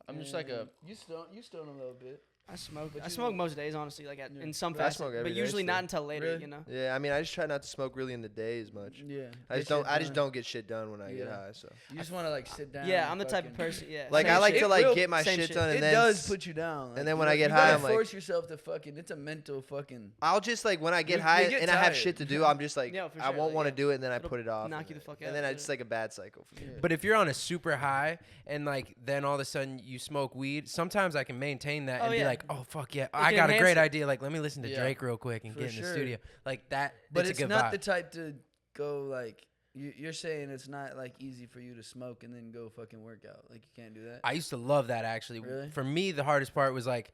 I'm just like a. You stone a little bit. I smoke. But I you smoke don't- most days, honestly. Like Yeah. in some I facets, smoke but every day usually not still. until later. Really? You know. Yeah, I mean, I just try not to smoke really in the day as much. Yeah. I just don't get shit done when I get Yeah. high. So You just want to like sit down. Yeah, and I'm the type of fucking- person. Yeah. like same I like shit. to It like will- get my same shit shit. done, and It then does put you down. Like, and then you when know, I get you gotta high, I'm like- force yourself to fucking. It's a mental fucking. I'll just like when I get You high get and I have tired. shit to do, I'm just like Yeah, for I sure, won't like, want to yeah. do it, and then I It'll put it off. knock and you the then- fuck And out, then yeah. it's like a bad cycle for me. Yeah. But if you're on a super high and like then all of a sudden you smoke weed, sometimes I can maintain that Oh, and be yeah. like, oh fuck yeah, It I can got a enhance great it. idea. Like let me listen to Yeah. Drake real quick and For get in the sure. studio. Like that. But it's it's a good not vibe. the type to go like. You're saying it's not like easy for you to smoke and then go fucking work out. Like you can't do that. I used to love that actually. Really? For me, the hardest part was like,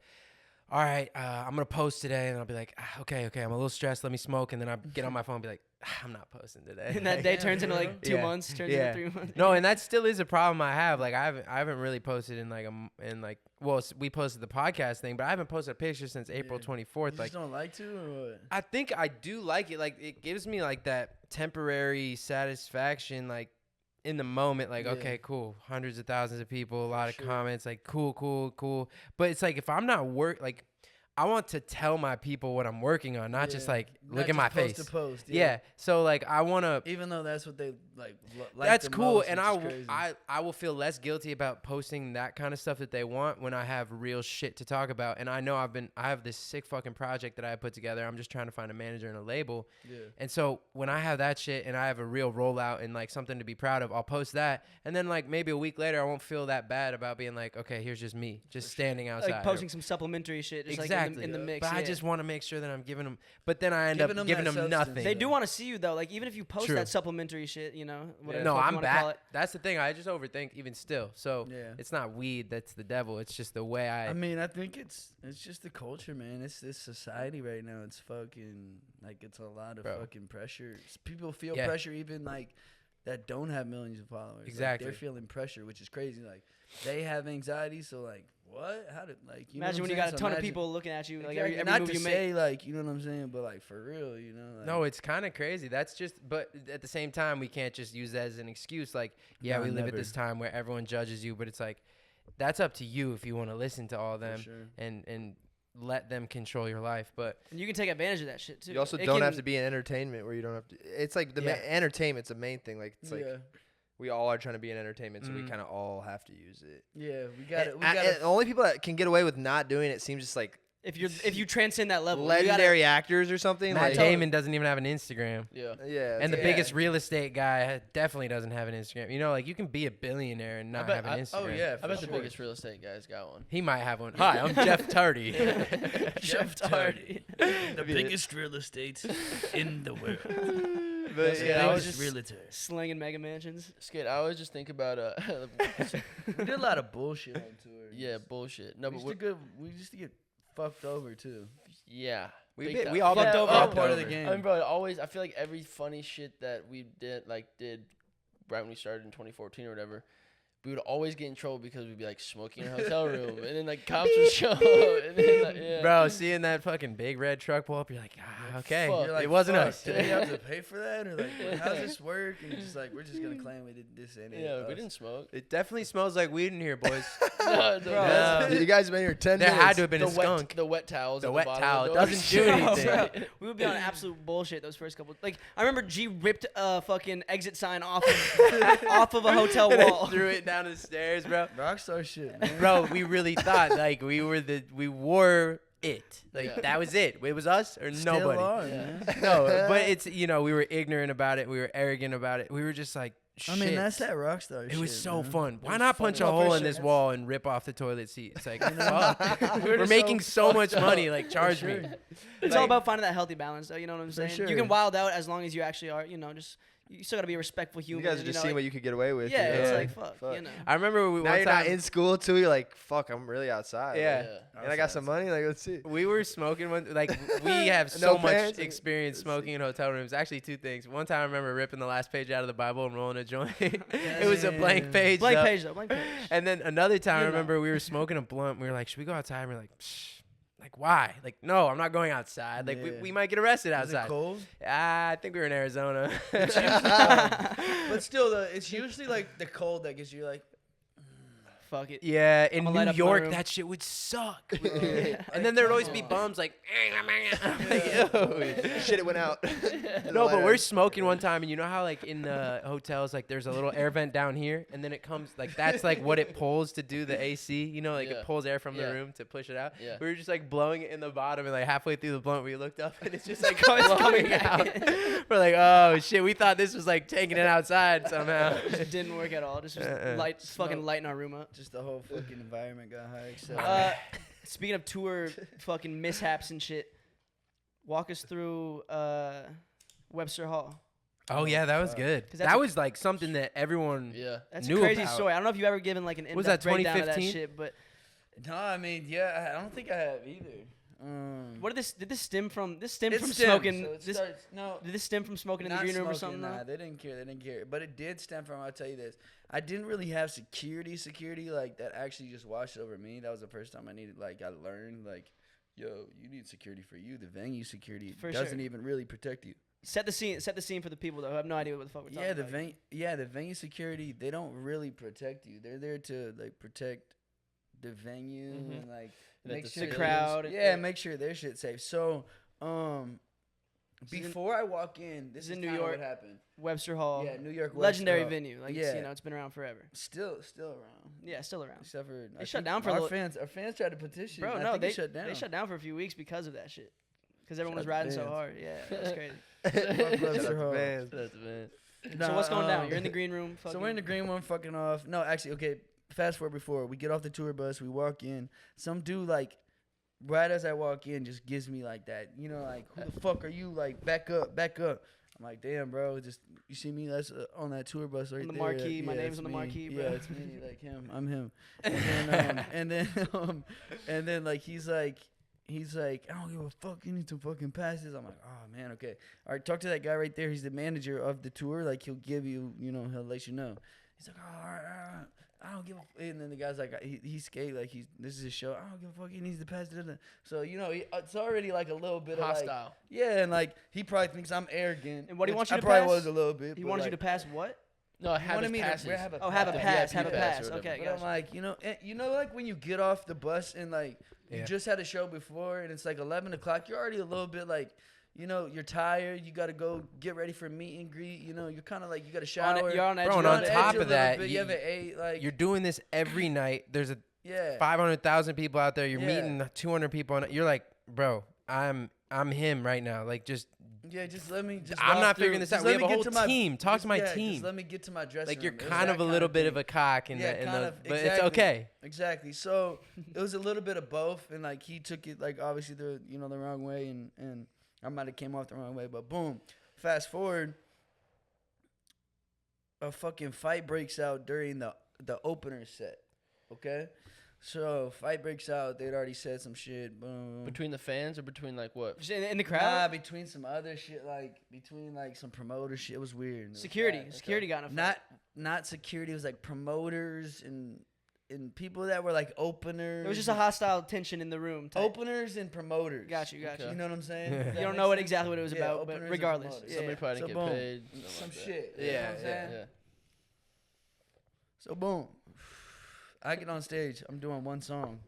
all right, I'm gonna post today, and I'll be like, okay, I'm a little stressed. Let me smoke, and then I get on my phone and be like, I'm not posting today. And that day turns into like 2 months, turns into 3 months. No, and that still is a problem I have. Like I haven't really posted in we posted the podcast thing, but I haven't posted a picture since April 24th. You Like, just don't like to, or what? I think I do like it. Like it gives me like that temporary satisfaction, like in the moment. Like, okay, cool, hundreds of thousands of people, a lot of comments, like cool. But it's like if I'm not like. I want to tell my people what I'm working on, not just like look at my face. Post to post. Yeah. So like I want to. Even though that's what they like. That's the cool, most, and which is I will feel less guilty about posting that kind of stuff that they want when I have real shit to talk about. And I know I have this sick fucking project that I put together. I'm just trying to find a manager and a label. Yeah. And so when I have that shit and I have a real rollout and like something to be proud of, I'll post that. And then like maybe a week later, I won't feel that bad about being like, okay, here's just me, just standing outside. Like posting some supplementary shit, just exactly. like in the mix. But I just want to make sure that I'm giving them. But then I end up giving them nothing. They do want to see you though. Like even if you post that supplementary shit, you know. Whatever No, the fuck I'm you wanna call bad. it. That's the thing. I just overthink even still. So it's not weed that's the devil. It's just the way I mean, I think it's just the culture, man. It's this society right now. It's fucking like it's a lot of fucking pressure. People feel pressure even like that don't have millions of followers. Exactly. Like, they're feeling pressure, which is crazy. Like they have anxiety, so like what? How did like you imagine know when you got a ton of people looking at you, like every not move to you say make. like you know what I'm saying, but like for real, you know. Like, no, it's kind of crazy. That's just, but at the same time, we can't just use that as an excuse. Like, we live at this time where everyone judges you, but it's like that's up to you if you want to listen to all of them and let them control your life. But and you can take advantage of that shit too. You also don't have to be in entertainment where you don't have to. It's like the entertainment's the main thing. Like it's like we all are trying to be in entertainment, so we kind of all have to use it. Yeah, we got it. The only people that can get away with not doing it seems just like if you transcend that level, legendary actors or something. Matt like, Damon doesn't even have an Instagram. Yeah. And the biggest real estate guy definitely doesn't have an Instagram. You know, like you can be a billionaire and not have an Instagram. Oh yeah, I bet the biggest real estate guy's got one. He might have one. Hi, I'm Jeff Tardy. Jeff Tardy, the biggest real estate in the world. But I was just just realtor. slinging mega mansions. Skid, I always just think about We did a lot of bullshit on tour. yeah, bullshit. No, we but used to get fucked over too. yeah, We all Fucked got over. All fucked part of over. the game. I mean, bro, I feel like every funny shit that we did right when we started in 2014 or whatever, we would always get in trouble because we'd be like smoking in a hotel room, and then like cops would show up, and then, Bro, seeing that fucking big red truck pull up, you're like, okay, fuck. You're like, it wasn't fuck, us. Did we have to pay for that, or like, how does this work? And just like, we're just gonna claim we did this and yeah, we didn't smoke. It definitely smells like weed in here, boys. No, Bro. you guys have been here 10 There minutes. had to have been the a skunk. the wet towels. The at wet bottom towel of the door. doesn't do anything. Bro, we would be on absolute bullshit those first couple. Like I remember G ripped a fucking exit sign off of a hotel And I wall. threw it down the stairs, bro. Rockstar shit, man. Bro, we really thought like we were it. Like that was it. It was us or Still nobody. are, man. No, but it's we were ignorant about it. We were arrogant about it. We were just like, I shit. mean, that's that rockstar shit. It was so man. fun. Why was not fun. punch a No, for hole in sure. this wall and rip off the toilet seat? It's like, fuck. We're We're just making so much fucked money. up. Like, charge me. It's all about finding that healthy balance, though. You know what I'm saying? sure. You can wild out as long as you actually are. You know, just you still gotta be a respectful You human. guys are and, just know, seeing what you could get away with. Yeah, you know? it's Yeah. like fuck. You know. I remember Now one you're not time in school too. You're like, fuck, I'm really outside. Yeah. Like, and I got some money. Like, let's see. we were smoking one. Like we have so No much pants? experience Let's smoking in hotel rooms. Actually, two things. One time I remember ripping the last page out of the Bible and rolling a joint. It was a blank page. Blank though. page though. Blank page. And then another time, I You know. remember we were smoking a blunt. We were like, should we go outside? And we're like, Psh, like why? Like, no, I'm not going outside. Like, Yeah. we might get arrested Was it outside. cold? I think we were in Arizona. But still, it's usually like the cold that gets you like. Fuck it. Yeah, in I'ma light New up my York, room. that shit would suck. Yeah. And then there would always be bums like, I'm like, ew. Shit, it went out. No, but we're smoking one time, and you know how like in the hotels, like there's a little air vent down here, and then it comes like that's like what it pulls to do the AC. You know, like Yeah. it pulls air from the Yeah. room to push it out. Yeah. We were just like blowing it in the bottom, and like halfway through the blunt, we looked up, and it's just like It's blowing coming out. back. We're like, oh shit, we thought this was like taking it outside somehow. Just didn't work at all. Just fucking lighting our room up. Just the whole fucking environment got high. So Speaking of tour fucking mishaps and shit, walk us through Webster Hall. Oh yeah, that was good. 'Cause that's That a- was like something that everyone Yeah. That's Knew a crazy about. story. I don't know if you've ever given like an Was in-depth that breakdown of that 2015? shit, but No, I mean, yeah, I don't think I have either. What did this stem from? This stem It from stems, smoking. so it this, starts- no, did this stem from smoking in the not green room or smoking, something? Nah, they didn't care. But it did stem from. I'll tell you this. I didn't really have security like that. Actually, just washed over me. That was the first time I needed. Like I learned like, yo, you need security for you. The venue security doesn't even really protect you. Set the scene. Set the scene for the people that have no idea what the fuck we're talking about. The venue security, they don't really protect you. They're there to like protect the venue and like make sure the crowd. make sure their shit's safe. So, before I walk in, this is in New kinda York. what happened. Webster Hall. Yeah, New York. Legendary Webster Hall. venue. Like Yeah. it's been around forever. Still around. Yeah, still around. Except for They shut down for a our little. fans. Our fans tried to petition. Bro, I no, think they it shut down. They shut down for a few weeks because of that shit. Because everyone was Shout out riding to so fans. hard. Yeah, that's crazy. Fuck Webster Hall. That's man. So what's going down? You're in the green room. So we're in the green room, fucking off. No, actually, okay. Fast forward before we get off the tour bus, we walk in. Some dude like, right as I walk in, just gives me like that. You know, like who the fuck are you? Like back up. I'm like, damn, bro. Just you see me? That's on that tour bus right On the there. marquee. Yeah, My name's it's on the me. marquee, bro. Yeah, it's me. Like him. I'm him. And then like he's like, I don't give a fuck. You need some fucking passes. I'm like, oh man, okay. All right, talk to that guy right there. He's the manager of the tour. Like he'll give you, he'll let you know. He's like, oh, all right. I don't give a. And then the guy's like, he's skate like this is his show. I don't give a fuck. He needs to pass it. So it's already like a little bit Hostile. of like, yeah, and like he probably thinks I'm arrogant. And what he which wants you I to probably pass? was a little bit. He but wanted you like, to pass what? No, I have wanted his me to passes. have a Oh, have a pass. Have a VIP pass. pass or Okay, But gotcha. I'm like, like when you get off the bus and like you just had a show before and it's like 11 o'clock, you're already a little bit like, you're tired. You got to go get ready for meet and greet. You're kind of like, you got to shower. You're on edge. Bro, and You're on edge top a of little that, bit. you haven't ate. Like You're doing this every night. There's 500,000 people out there. You're Yeah. meeting 200 people. You're like, bro, I'm him right now. Like just let me. I'm walk not through. figuring this Just out. We let have a me whole get to my- team. Talk to my Just team. let me get to my dressing Like you're room. It was kind that of a little thing. bit of a cock but exactly. it's okay. Exactly. So it was a little bit of both, and like he took it like obviously the the wrong way, and I might have came off the wrong way, but boom. Fast forward, a fucking fight breaks out during the opener set. Okay, so fight breaks out. They'd already said some shit. Boom. Between the fans or between like what? Just in the Nah, crowd. between some other shit, like between like some promoter shit. It was weird. It was Security. bad. Security got in a fight. Not security. It was like promoters and people that were like openers. It was just a hostile tension in the room. type. openers and promoters. Got you. You know what I'm saying? You Does that You don't make know sense? exactly what it was Yeah, about, openers but and regardless. promoters. Yeah. Somebody probably So didn't get boom. paid. something Some like that. shit. Yeah, You know what I'm saying? Yeah. So boom. I get on stage. I'm doing one song.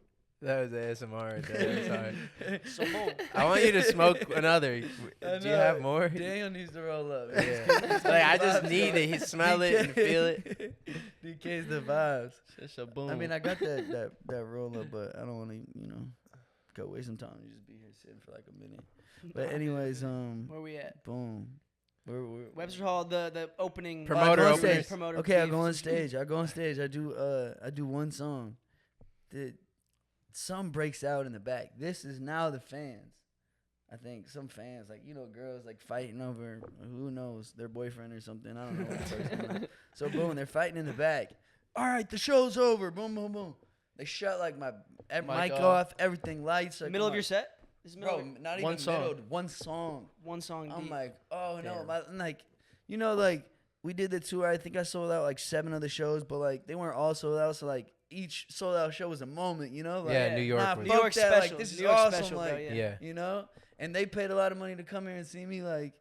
That was ASMR right there. Sorry. So boom. I want you to smoke another. Do you have more? Daniel needs to roll up. Yeah. Like I just need it. He smell it and feel it. DK's the vibes. Just a boom. I mean, I got that roll up, but I don't want to, go waste some time and just be here sitting for like a minute. But anyways, Where we at? boom. We're Webster Hall, the opening. Promoter I go on opening. stage. Promoter Okay, I beef. go on stage. I do one song. Some breaks out in the back. This is now the fans. I think some fans, like, girls like fighting over, who knows, their boyfriend or something. I don't know. What the fuck's going on. So boom, they're fighting in the back. All right, the show's over. Boom, boom, boom. They shut like my mic off, everything lights. Like, Middle of your set? This is middle bro, of not One even song. middle. One song. one song I'm deep. like, oh no, Damn. I'm like, like we did the tour. I think I sold out like 7 of the shows, but like they weren't all sold out. So like each sold out show was a moment, Like, Yeah, New York nah, was- New fuck York that. special. Like, this is New York awesome. special, bro, like, Yeah. and they paid a lot of money to come here and see me. Like,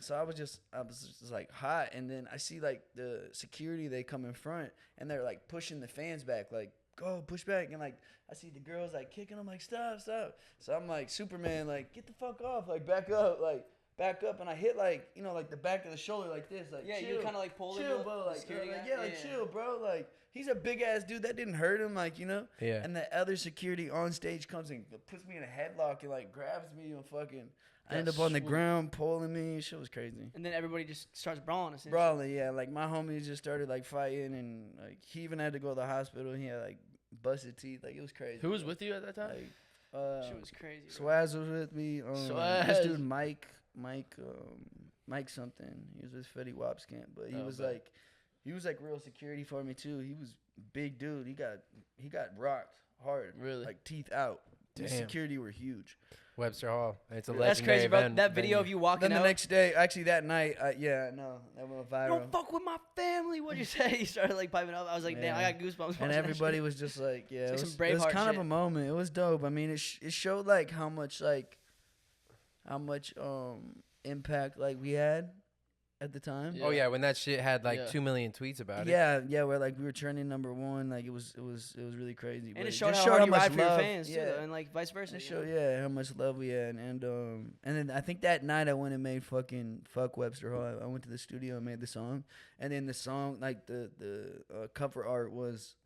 so I was just like hot, and then I see like the security. They come in front, and they're like pushing the fans back, like go push back, and like I see the girls like kicking them, like stop. So I'm like Superman, like get the fuck off, like back up, and I hit like like the back of the shoulder like this, like Yeah, chill, you kinda, like, pulled him chill, up, bro, the like security guy? yeah, like Yeah. chill, bro, like he's a big ass dude that didn't hurt him, like Yeah. And the other security on stage comes and puts me in a headlock and like grabs me and fucking. I end up on the ground pulling me. Shit was crazy. And then everybody just starts brawling. Essentially. Brawling, yeah. Like my homies just started like fighting, and like he even had to go to the hospital. He had like busted teeth. Like it was crazy. Who was bro. with you at that time? Like, Shit was crazy. bro. Swaz was with me. This Swaz. dude Mike something. He was with Fetty Wap's camp, but he was bet. like real security for me too. He was big dude. He got rocked. hard. Really? Like teeth out. The Damn. security were huge. Webster Hall. It's a Yeah. legendary That's crazy, bro. event That video venue. of you walking Then out. the next day, actually that night, no, that went viral. Don't fuck with my family. What'd you say? You started like piping up. I was like, damn, Yeah. I got goosebumps. watching And that everybody shit. was just like, yeah, It's like it was, some it was Braveheart kind of shit. a moment. It was dope. I mean, it showed like how much impact like we had at the time. Oh yeah, when that shit had like Yeah. 2 million tweets about it. Yeah, where like we were trending #1, like it was really crazy. And But it showed just how hard you much ride for your love- fans too, yeah. though, and like vice versa. It you showed know? how much love we had, and then I think that night I went and made fuck Webster Hall. I went to the studio and made the song, and then the song like the cover art was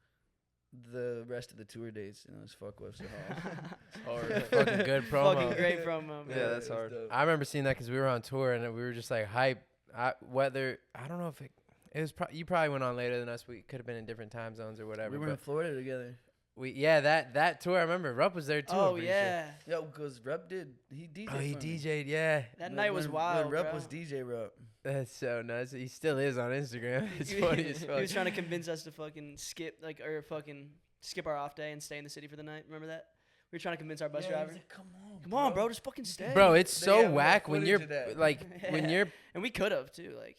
the rest of the tour dates, and it was fuck Webster Hall. It's hard. Fucking good promo. Fucking great promo. Yeah, man. that's hard. I remember seeing that because we were on tour and we were just like hype. I don't know if it was. You probably went on later than us. We could have been in different time zones or whatever. We were in but Florida together. that tour. I remember Rupp was there too. I'm Oh pretty yeah, Yo, because Rupp he DJ'd. Sure. Oh, he for me. DJ'd. Yeah, that night was wild. When Rupp bro. was DJ Rupp. that's so nuts. He still is on Instagram. It's he, funny as he fuck. was trying to convince us to fucking skip our off day and stay in the city for the night. Remember that? We were trying to convince our bus driver. Come on, bro, just fucking stay. Bro, it's They so have whack when footage you're of that. like when you're And we could have too. Like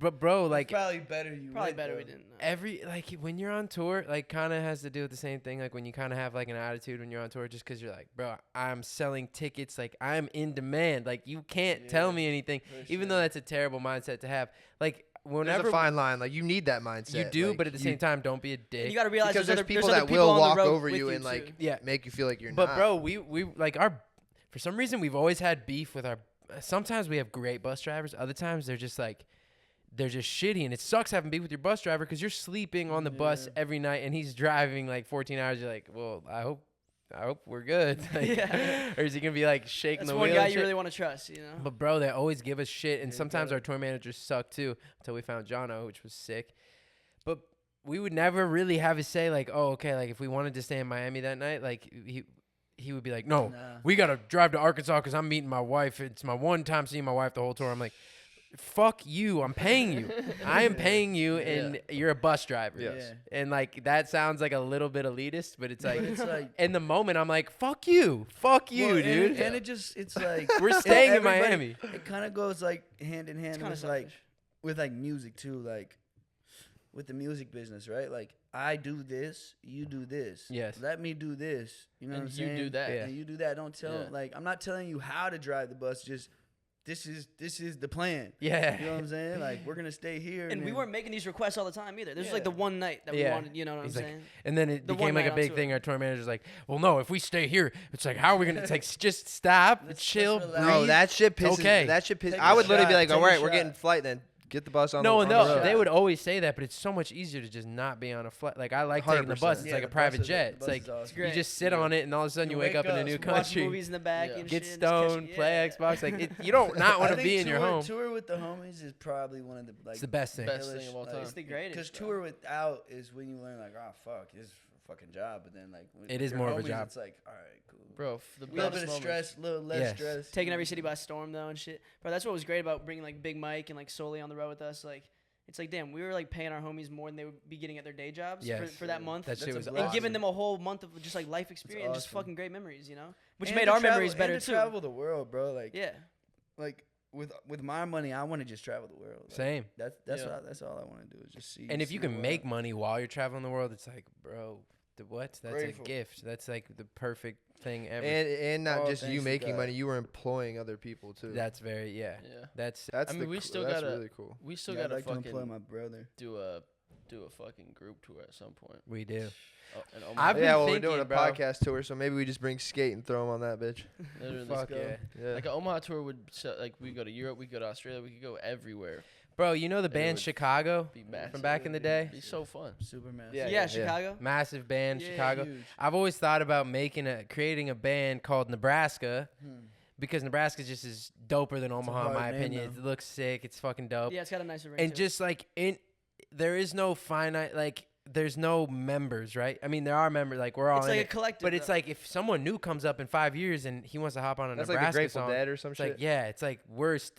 but bro, like Probably better you. probably went, better though. we didn't. every like when you're on tour, like kind of has to do with the same thing. Like when you kind of have like an attitude when you're on tour, just because you're like, bro, I'm selling tickets, like I'm in demand. Like you can't tell me anything, even though that's a terrible mindset to have. Like There's whenever a fine line. Like you need that mindset. you do, like, but at the same time, don't be a dick. And you got to realize because there's other, people other that people will on the walk road over with you and like Yeah. make you feel like you're But not. bro, we like for some reason we've always had beef with our. Sometimes we have great bus drivers. Other times they're just shitty, and it sucks having beef with your bus driver because you're sleeping on the bus every night and he's driving like 14 hours. You're like, well, I hope we're good. Like, Yeah. Or is he gonna be like shaking That's the one wheel? guy and you shit? really want to trust, you know. But bro, they always give us shit, and Yeah, sometimes bro. our tour managers suck too. Until we found Jono, which was sick. But we would never really have a say. Like, oh, okay, like if we wanted to stay in Miami that night, like he would be like, no, Nah. we gotta drive to Arkansas because I'm meeting my wife. It's my one time seeing my wife the whole tour. I'm like, fuck you. I'm paying you. I am paying you, and you're a bus driver. Yes. Yeah. And like that sounds like a little bit elitist, but it's like But it's like in the moment I'm like, fuck you, well, dude. And it's like We're staying in everybody- Miami. It kind of goes like hand in hand It's kind of with like selfish. with like music too, like with the music business, right? Like I do this, you do this. Yes. Let me do this. You know And what I'm you saying? do that. Yeah. And you do that. Don't tell Yeah. like I'm not telling you how to drive the bus. Just this is the plan. Yeah. You know what I'm saying? Like we're gonna stay here. And we then- weren't making these requests all the time either. This was like the Yeah. one night that we Yeah. wanted. You know what I'm He's like, saying? And then it The became one like night a on big tour. thing. Our tour manager's like, well, no, if we stay here, it's like, how are we gonna like just stop, Let's chill, relax. breathe? No, that shit pisses. Okay. That shit pisses. Take I a would literally be shot, like, take all a right, we're getting shot. flight then. Get the bus on No, the no, road. they would always say that, but it's so much easier to just not be on a flight. Like I like taking the 100%. bus. It's Yeah, like a the private bus is- jet. the It's bus like is awesome. you Great. just sit on it, and all of a sudden you wake up in a new Watch country, movies in the back. Yeah. And get shit, just catch- stoned, play yeah. Xbox. Like you don't not want I to think be in your home. Tour with the homies is probably one of the like It's the best thing. Best thing of all time. It's the greatest. Because bro. tour without is when you learn like, oh fuck, this is a fucking job. But then like with It is your more of a homies, job. It's like, all right, cool. Bro, the A little best bit of moments. stress, a little less Yes. stress. Taking every city by storm though and shit. Bro, that's what was great about bringing like Big Mike and like Soli on the road with us. Like, it's like damn, we were like paying our homies more than they would be getting at their day jobs Yes. for that month. That shit That's was a and blessing. giving them a whole month of just like life experience, just awesome. fucking great memories, you know, which And made to our travel- memories better and to too. travel the world, bro. Like, Yeah, like with my money, I want to just travel the world. Like, Same. That's Yeah. that's all I want to do is just see. And if see you the can world. make money while you're traveling the world, it's like, bro, what? That's Grateful. a gift. That's like the perfect thing ever. And not Oh, just you thanks to making God. money, you were employing other people too. That's very Yeah. That's That's I mean, we still that's gotta- really cool. We still Yeah, I'd gotta like to employ fucking my brother. do a fucking group tour at some point. we do. Oh, and I've been Yeah, well, we're doing a thinking, bro. podcast tour, so maybe we just bring Skate and throw him on that bitch. literally, Fuck go. yeah, Yeah. like an Omaha tour would like we go to Europe, we go to Australia, we could go everywhere. bro. You know the it band would Chicago Be massive. from back in the day? Be so fun. Super massive. Yeah, yeah, Chicago. Massive band, Yeah, Chicago. Huge. I've always thought about creating a band called Nebraska Hmm. because Nebraska just is doper than Omaha in hard my name, opinion. though. It looks sick. It's fucking dope. Yeah, it's got a nicer ring. And to it. just like there is no finite like there's no members, right? I mean, there are members, like we're all it's in like a it. collective. But it's though. like if someone new comes up in 5 years and he wants to hop on a That's like Nebraska the Grateful song, Dead or some it's shit. like it's like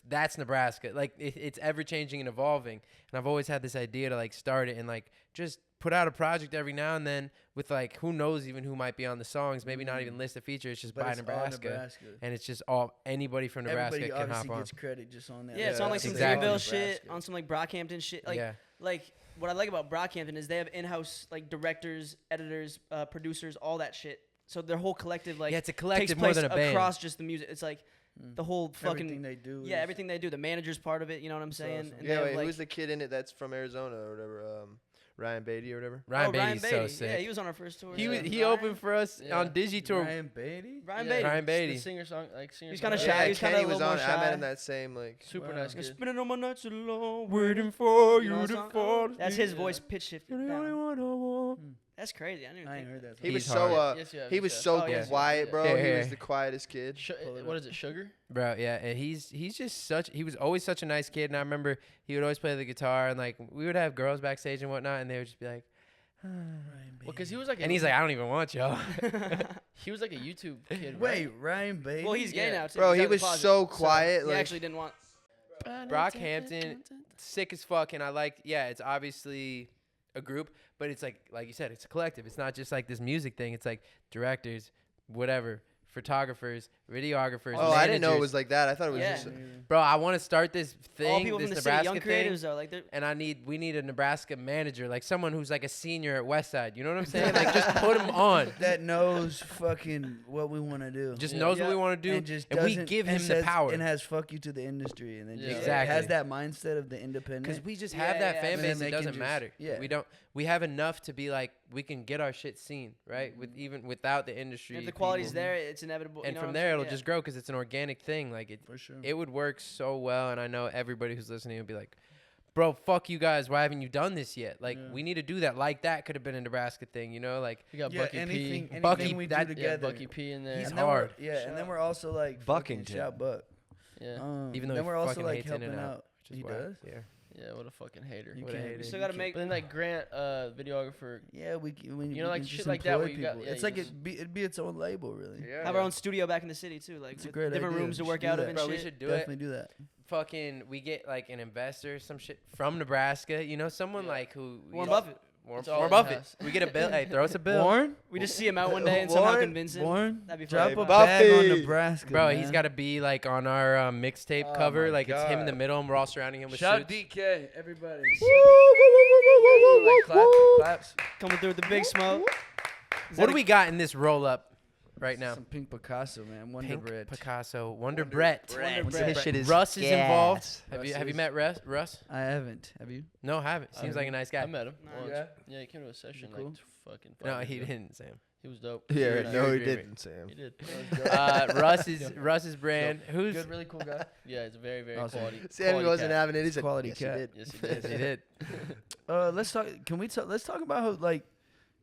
that's Nebraska. Like it's ever changing and evolving. And I've always had this idea to like start it and like just put out a project every now and then with like who knows even who might be on the songs, maybe not even list a feature. It's just But by it's all Nebraska, and it's just all anybody from Nebraska Everybody can hop obviously on. gets credit just on that. Yeah, it's on like some exactly. Surreal shit, on some like Brockhampton shit. Like, Yeah. like what I like about Brockhampton is they have in-house like directors, editors, producers, all that shit. So their whole collective like Yeah, it's a takes collective more place than a band. across just the music. It's like the whole fucking Everything they do. yeah, is- everything they do. The manager's part of it. You know what I'm saying? awesome. And Yeah, they wait, have, like, who's the kid in it that's from Arizona or whatever? Ryan Beatty or whatever. Ryan Ryan Beatty's so Beatty. sick. Yeah, he was on our first tour. He yeah. was, he Ryan- opened for us Yeah. on Digi Tour. Ryan Beatty. Ryan Yeah, Beatty. Ryan The Beatty. singer song, like singer. He's kinda songwriter. shy. Yeah, He's kinda Kenny a was little on. more I met shy. in that same like. Super Wow. nice You're kid. spinning on my nights alone. Waiting for You know you that to song? fall. That's his voice pitch shifted You're the only down. one I want. That's crazy. I didn't even I ain't think heard that. He was He's so hard. Yes, yeah, he yes, was yeah. so Oh, yes, quiet, yeah. bro. Yeah, He yeah. was the quietest kid. What is it? Sugar? Bro, yeah, and he's just such. He was always such a nice kid, and I remember he would always play the guitar, and like we would have girls backstage and whatnot, and they would just be like, Well, because he was like. and he's like, I don't even want y'all. He was like a YouTube kid. Wait, right? Ryan Beatty. well, he's gay Yeah. now too. Bro, He's he out of the was closet, so quiet, He like- actually didn't want. Brockhampton, sick as fuck, and I like. Yeah, it's obviously a group, but it's like you said, it's a collective. It's not just like this music thing. It's like directors, whatever, photographers, videographers. Oh, I didn't know it managers. was like that. I thought it was Yeah. just. Bro, I want to start this thing, All people this from the city, Nebraska young thing, creatives though, like they're. and we need a Nebraska manager, like someone who's like a senior at Westside. You know what I'm saying? Like just put him on. that knows fucking what we want to do. Just Yeah. knows Yeah. what we want to do, and just and we doesn't- give and him the says- power. and has fuck you to the industry, and then Yeah. just Exactly. has that mindset of the independent. Because we just Yeah, have that yeah, fan and base, then they it can doesn't just- matter. yeah. We have enough to be like we can get our shit seen, right? With even without the industry. If the quality's people. there, it's inevitable. and you know from what I'm there saying? it'll Yeah. just grow because it's an organic thing. Like for sure. it would work so well, and I know everybody who's listening will be like, "Bro, fuck you guys! Why haven't you done this yet? Like Yeah. we need to do that. Like that could have been a Nebraska thing, you know? Like We got yeah, Bucky anything, P. anything Bucky, we that- do Yeah, together. Bucky P in there. He's and then we're- hard. Yeah, and then we're also like fucking Buckington. shout Buck. Yeah. even though then he we're also fucking like hates helping In-N-Out, out. which is He why- does. Yeah. Yeah, what a fucking hater. You What a can't. hater. We still gotta make. But then like Grant, videographer. Yeah, we when You know, like can shit just like that where employ you got- people. yeah, it's you like just- it'd be its own label, really. Yeah. Have our own studio back in the city too, like It's a with great different idea. rooms to We work should do out of that. and Bro, we shit. should do Definitely it. do that. Fucking, we get like an investor, some shit from Nebraska, you know, someone Yeah. like who Warren Buffett. Warren, It's all Warren in the Buffett. house. We get a bill. Hey, throw us a bill. Warren, We just see him out one day and somehow Warren? convince him. Warren, That'd be drop fun. a bag on Buffy. Nebraska, Bro, man. he's got to be like on our mixtape Oh cover. my Like it's him in the God. middle, and we're all surrounding him with Shout suits. DK, everybody. Like, Claps. Coming through with the big smoke. Is What that do we got in this roll up right now? Some pink Picasso, man. Wonder Pink bread. Picasso, Wonder Brett. Wonder This Bread. shit is Russ is involved. Have Russ you is- met Russ? I haven't. Have you? No, haven't. Seems like a nice guy. I met him Nice. once. Yeah? Yeah, he came to a session cool? like fucking. No, 5 he years ago. didn't, Sam. He was dope. Yeah, Very nice. no, he Very didn't, Sam. He did. Russ's brand. Who's Good, really cool guy. Yeah, it's a very, very Awesome. quality. Sammy quality wasn't cat. having it. He said, Quality yes, cat. he did. Yes, he Yes, did. he did. Let's talk. Can we talk? Let's talk about how like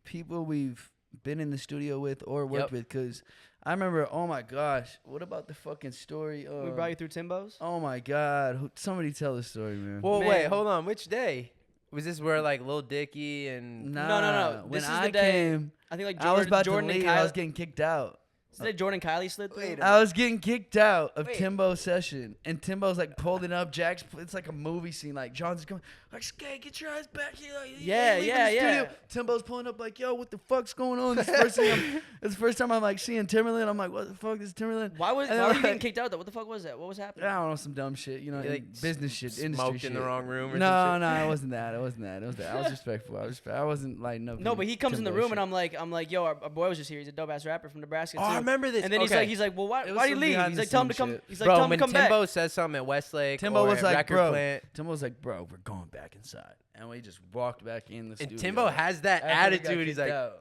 people we've been in the studio with or worked Yep. with. Because I remember. Oh my gosh, what about the fucking story? We brought you through Timbo's. Oh my God, somebody tell the story, man. Well, Man. wait, hold on. Which day? Was this where like Lil Dicky and Nah, no. When This is I the day- came, I think like I was about Jordan to and leave. I Kylie. was getting kicked out. Is that Jordan and Kylie slid through? Wait a I was getting kicked out of Wait. Timbo's session, and Timbo's like pulling up. Jack's, it's like a movie scene. Like John's coming, like Skate, get your ass back here. Like, Yeah, leaving yeah, the studio. yeah. Timbo's pulling up, like, yo, what the fuck's going on? It's the first time I'm like seeing Timberland. I'm like, what the fuck is Timberland? Why was And why then, were you getting like- kicked out though? What the fuck was that? What was happening? I don't know, some dumb shit, you know, You, like, business shit, industry smoked shit. in the wrong room or No, some shit? no, it wasn't that. It wasn't that. It was that. I was respectful. I wasn't like no. No, but he comes in the room and I'm like, yo, our boy was just here. He's a dope ass rapper from Nebraska Oh, too. I remember this. And then Okay. he's like, well, why It was why do you some leave? behind He's the like, tell him to scenes come. shit. He's like, Bro, tell him to when come back. Timbo says something at Westlake Timbo or was at like, Record bro. Plant, Timbo was like, bro, we're going back inside, and we just walked back in the studio. and Timbo has that After we got attitude. He's kicked like, out,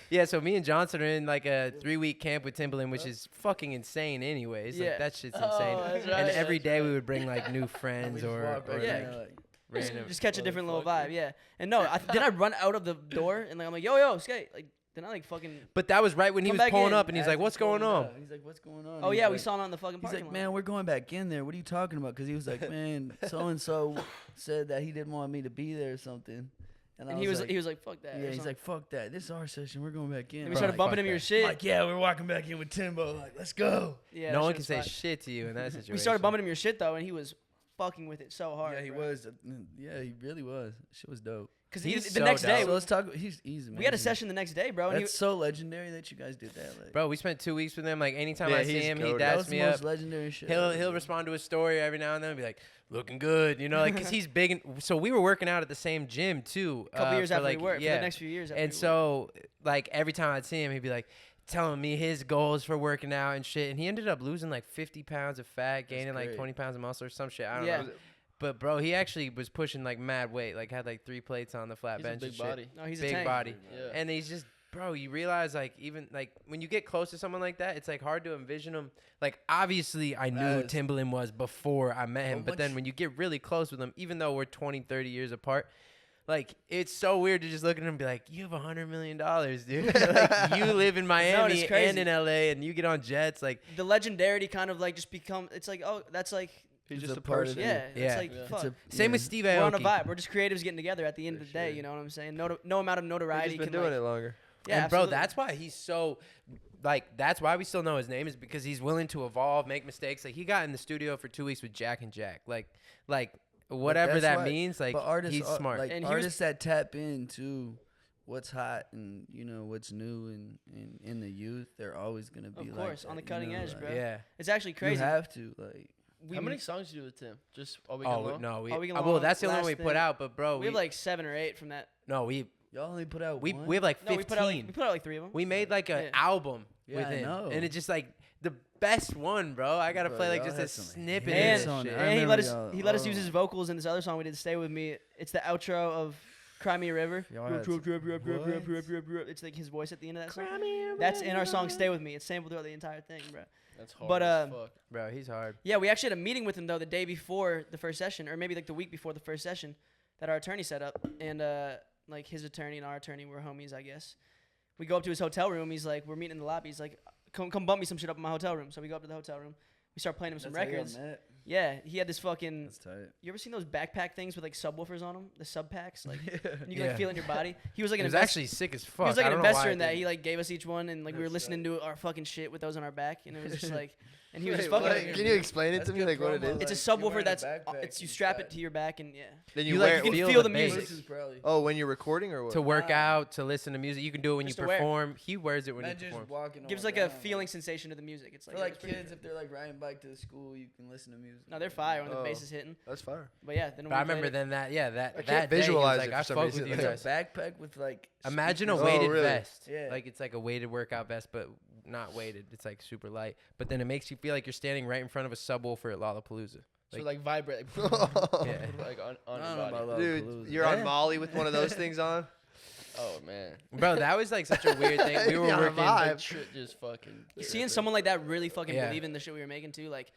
yeah. So me and Johnson are in like a 3-week camp with Timbaland, which is fucking insane. Anyways, Yeah. like that shit's Oh, insane. that's And right, every that's day right. we would bring like new friends or Yeah. like random. Just catch a different little vibe, yeah. And no, then I run out of the door and like I'm like, yo, Skate. Like then I like fucking. But that was right when he Come was back pulling in. up, and he's like, "What's going on?" He's like, what's going on? Oh He's yeah, we like- saw him on the fucking He's parking like, lot. man, we're going back in there. What are you talking about? Because he was like, man, so and so said that he didn't want me to be there or something. I And he was like, fuck that. or yeah, he's something. like, fuck that. This is our session. We're going back in. And we Bro, started like, bumping fuck him your that. shit. Like, yeah, we're walking back in with Timbo. Like, let's go. Yeah, No that one shit can was say fire. shit to you in that situation. We started bumping him your shit though, and he was fucking with it so hard. Yeah, he bro. was. Yeah, he really was. Shit was dope. Because He's the so next day, dope. So let's talk. He's amazing. we had a session the next day, bro. And That's so legendary that you guys did that. Like, Bro, we spent 2 weeks with him. Like anytime Yeah, I see he's him, he goated. that daps was the me up. most legendary shit. He'll respond to a story every now and then and be like, looking good, you know, like, because he's big. And so we were working out at the same gym, too. a couple years for after like, we worked, yeah. for the next few years. After And we so, like, every time I'd see him, he'd be like, telling me his goals for working out and shit. And he ended up losing like 50 pounds of fat, gaining like great. 20 pounds of muscle or some shit. I don't Yeah. know. But, bro, he actually was pushing like mad weight, like had like 3 plates on the flat He's a bench big and shit. body. No, he's a Big tank. body. Yeah. And he's just, bro, you realize like even like when you get close to someone like that, it's like hard to envision him. Like obviously I knew who Yes. Timbaland was before I met him, How but then much- when you get really close with him, even though we're 20, 30 years apart, like it's so weird to just look at him and be like, you have $100 million, dude. Like you live in Miami it's crazy. and in LA and you get on jets. Like The legendarity kind of like just become. It's like, oh, that's like, He's It's just a a part of person. it. yeah, Yeah. it's like Yeah. fuck. same with Steve We're on a Aoki. vibe. We're just creatives getting together at the end For of the day. sure. You know what I'm saying? No amount of He's notoriety just been can doing like, it longer. Yeah, and bro, absolutely. that's why he's so, like, that's why we still know his name is because he's willing to evolve, make mistakes. Like he got in the studio for 2 weeks with Jack and Jack. Like whatever that's that why- means. Like but artists, he's smart. Like And he was- artists that tap into what's hot and what's new and in the youth, they're always gonna be Of course, like on the that, cutting edge, like, bro. yeah. It's actually You crazy. have to like. We How many m- songs do you do with Tim? Just all weekend Oh long? no, we All Weekend well Long, that's the only one last we put thing. out. But bro, we have like 7 or 8 from that. no we Y'all only put out we one? we have like 15. No, we put out like 3 of them. We made like an Yeah. album Yeah, with I him, know. and it's just like the best one, bro. I gotta Bro, play like y'all just a had some snippet hits of on this it. shit. I And he remember let us y'all- use his vocals in this other song we did, "Stay With Me." It's the outro of Cry Me a River. Y'all had some- It's like his voice at the end of that song. That's in our song "Stay With Me." It's sampled throughout the entire thing, bro. That's hard But, as fuck. Bro, he's hard. Yeah, we actually had a meeting with him though the day before the first session, or maybe like the week before the first session, that our attorney set up, and like his attorney and our attorney were homies, I guess. We go up to his hotel room. He's like, we're meeting in the lobby. He's like, come bump me some shit up in my hotel room. So we go up to the hotel room. We start playing him some That's how y'all records. met? Yeah, he had this fucking. That's tight. You ever seen those backpack things with like subwoofers on them? The sub packs, like and you can Yeah. like feel it in your body. He was like He an was investor. actually sick as fuck. He was like I an don't know investor why in I that. didn't- He like gave us each one, and like we were That's listening to our fucking shit with those on our back, and it was just like, and he was Wait, just what? fucking. Can you explain it That's to me, good like what it promo, is? It's a like, you're subwoofer wearing a that's backpack it's you and strap stuff. it to your back, and yeah. Then You, you like, wear you it. can feel feel the the bass. music. This is probably. Oh, when you're recording or what? to work out, to listen to music. You can do it when Just you to wear. perform. He wears it when Man, he just performs. walking Gives all like a around, feeling sensation to the music. It's like, For yeah, like it's pretty kids, good. if they're like riding bike to the school, you can listen to music. No, they're fire when the Oh. bass is hitting. That's fire. But yeah, then But I we played remember it. then that I that can't day, he was visualize like, it I for some fuck with reason. you It's guys. a backpack with like. Imagine a speakers. Oh, weighted really? vest. Yeah. Like it's like a weighted workout vest, but not weighted. It's like super light. But then it makes you feel like you're standing right in front of a subwoofer at Lollapalooza. So like vibrate, Yeah. like on I your don't know body. about Dude, Lollapalooza. you're on Yeah. Molly with one of those things on. Oh man, Bro, that was like such a weird thing. We were You're on a working. vibe. that trip just fucking. Seeing someone like that really fucking Yeah. believe in the shit we were making too, like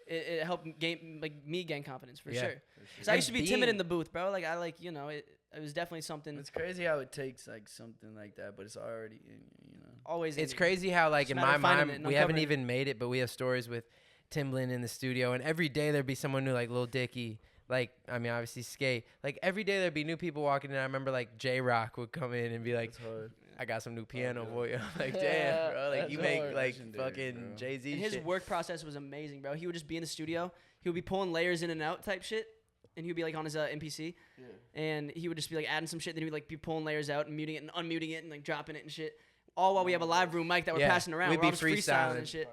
it helped me gain confidence for Yeah. sure. Cause I And used to be timid in the booth, bro. Like I like it was definitely something It's crazy how it takes like something like that, but it's already in you. always. It's in you. crazy how like It's in a matter my of finding mind it and we haven't uncovering it. even made it, but we have stories with Timbaland in the studio, and every day there'd be someone new, like Lil Dicky. Like, I mean, obviously Skate. Like every day there'd be new people walking in. I remember like J Rock would come in and be like, It's hard. "I got some new piano yeah. for you." Like, Yeah, damn, bro. Like you that's make hard. like Legendary, fucking bro. Jay-Z And his shit. work process was amazing, bro. He would just be in the studio. He would be pulling layers in and out type shit, and he would be like on his MPC, Yeah. and he would just be like adding some shit. Then he would like be pulling layers out and muting it and unmuting it and like dropping it and shit. All while we have a live room mic that we're Yeah, passing around. we'd We're be all just freestyling freestyling. and shit.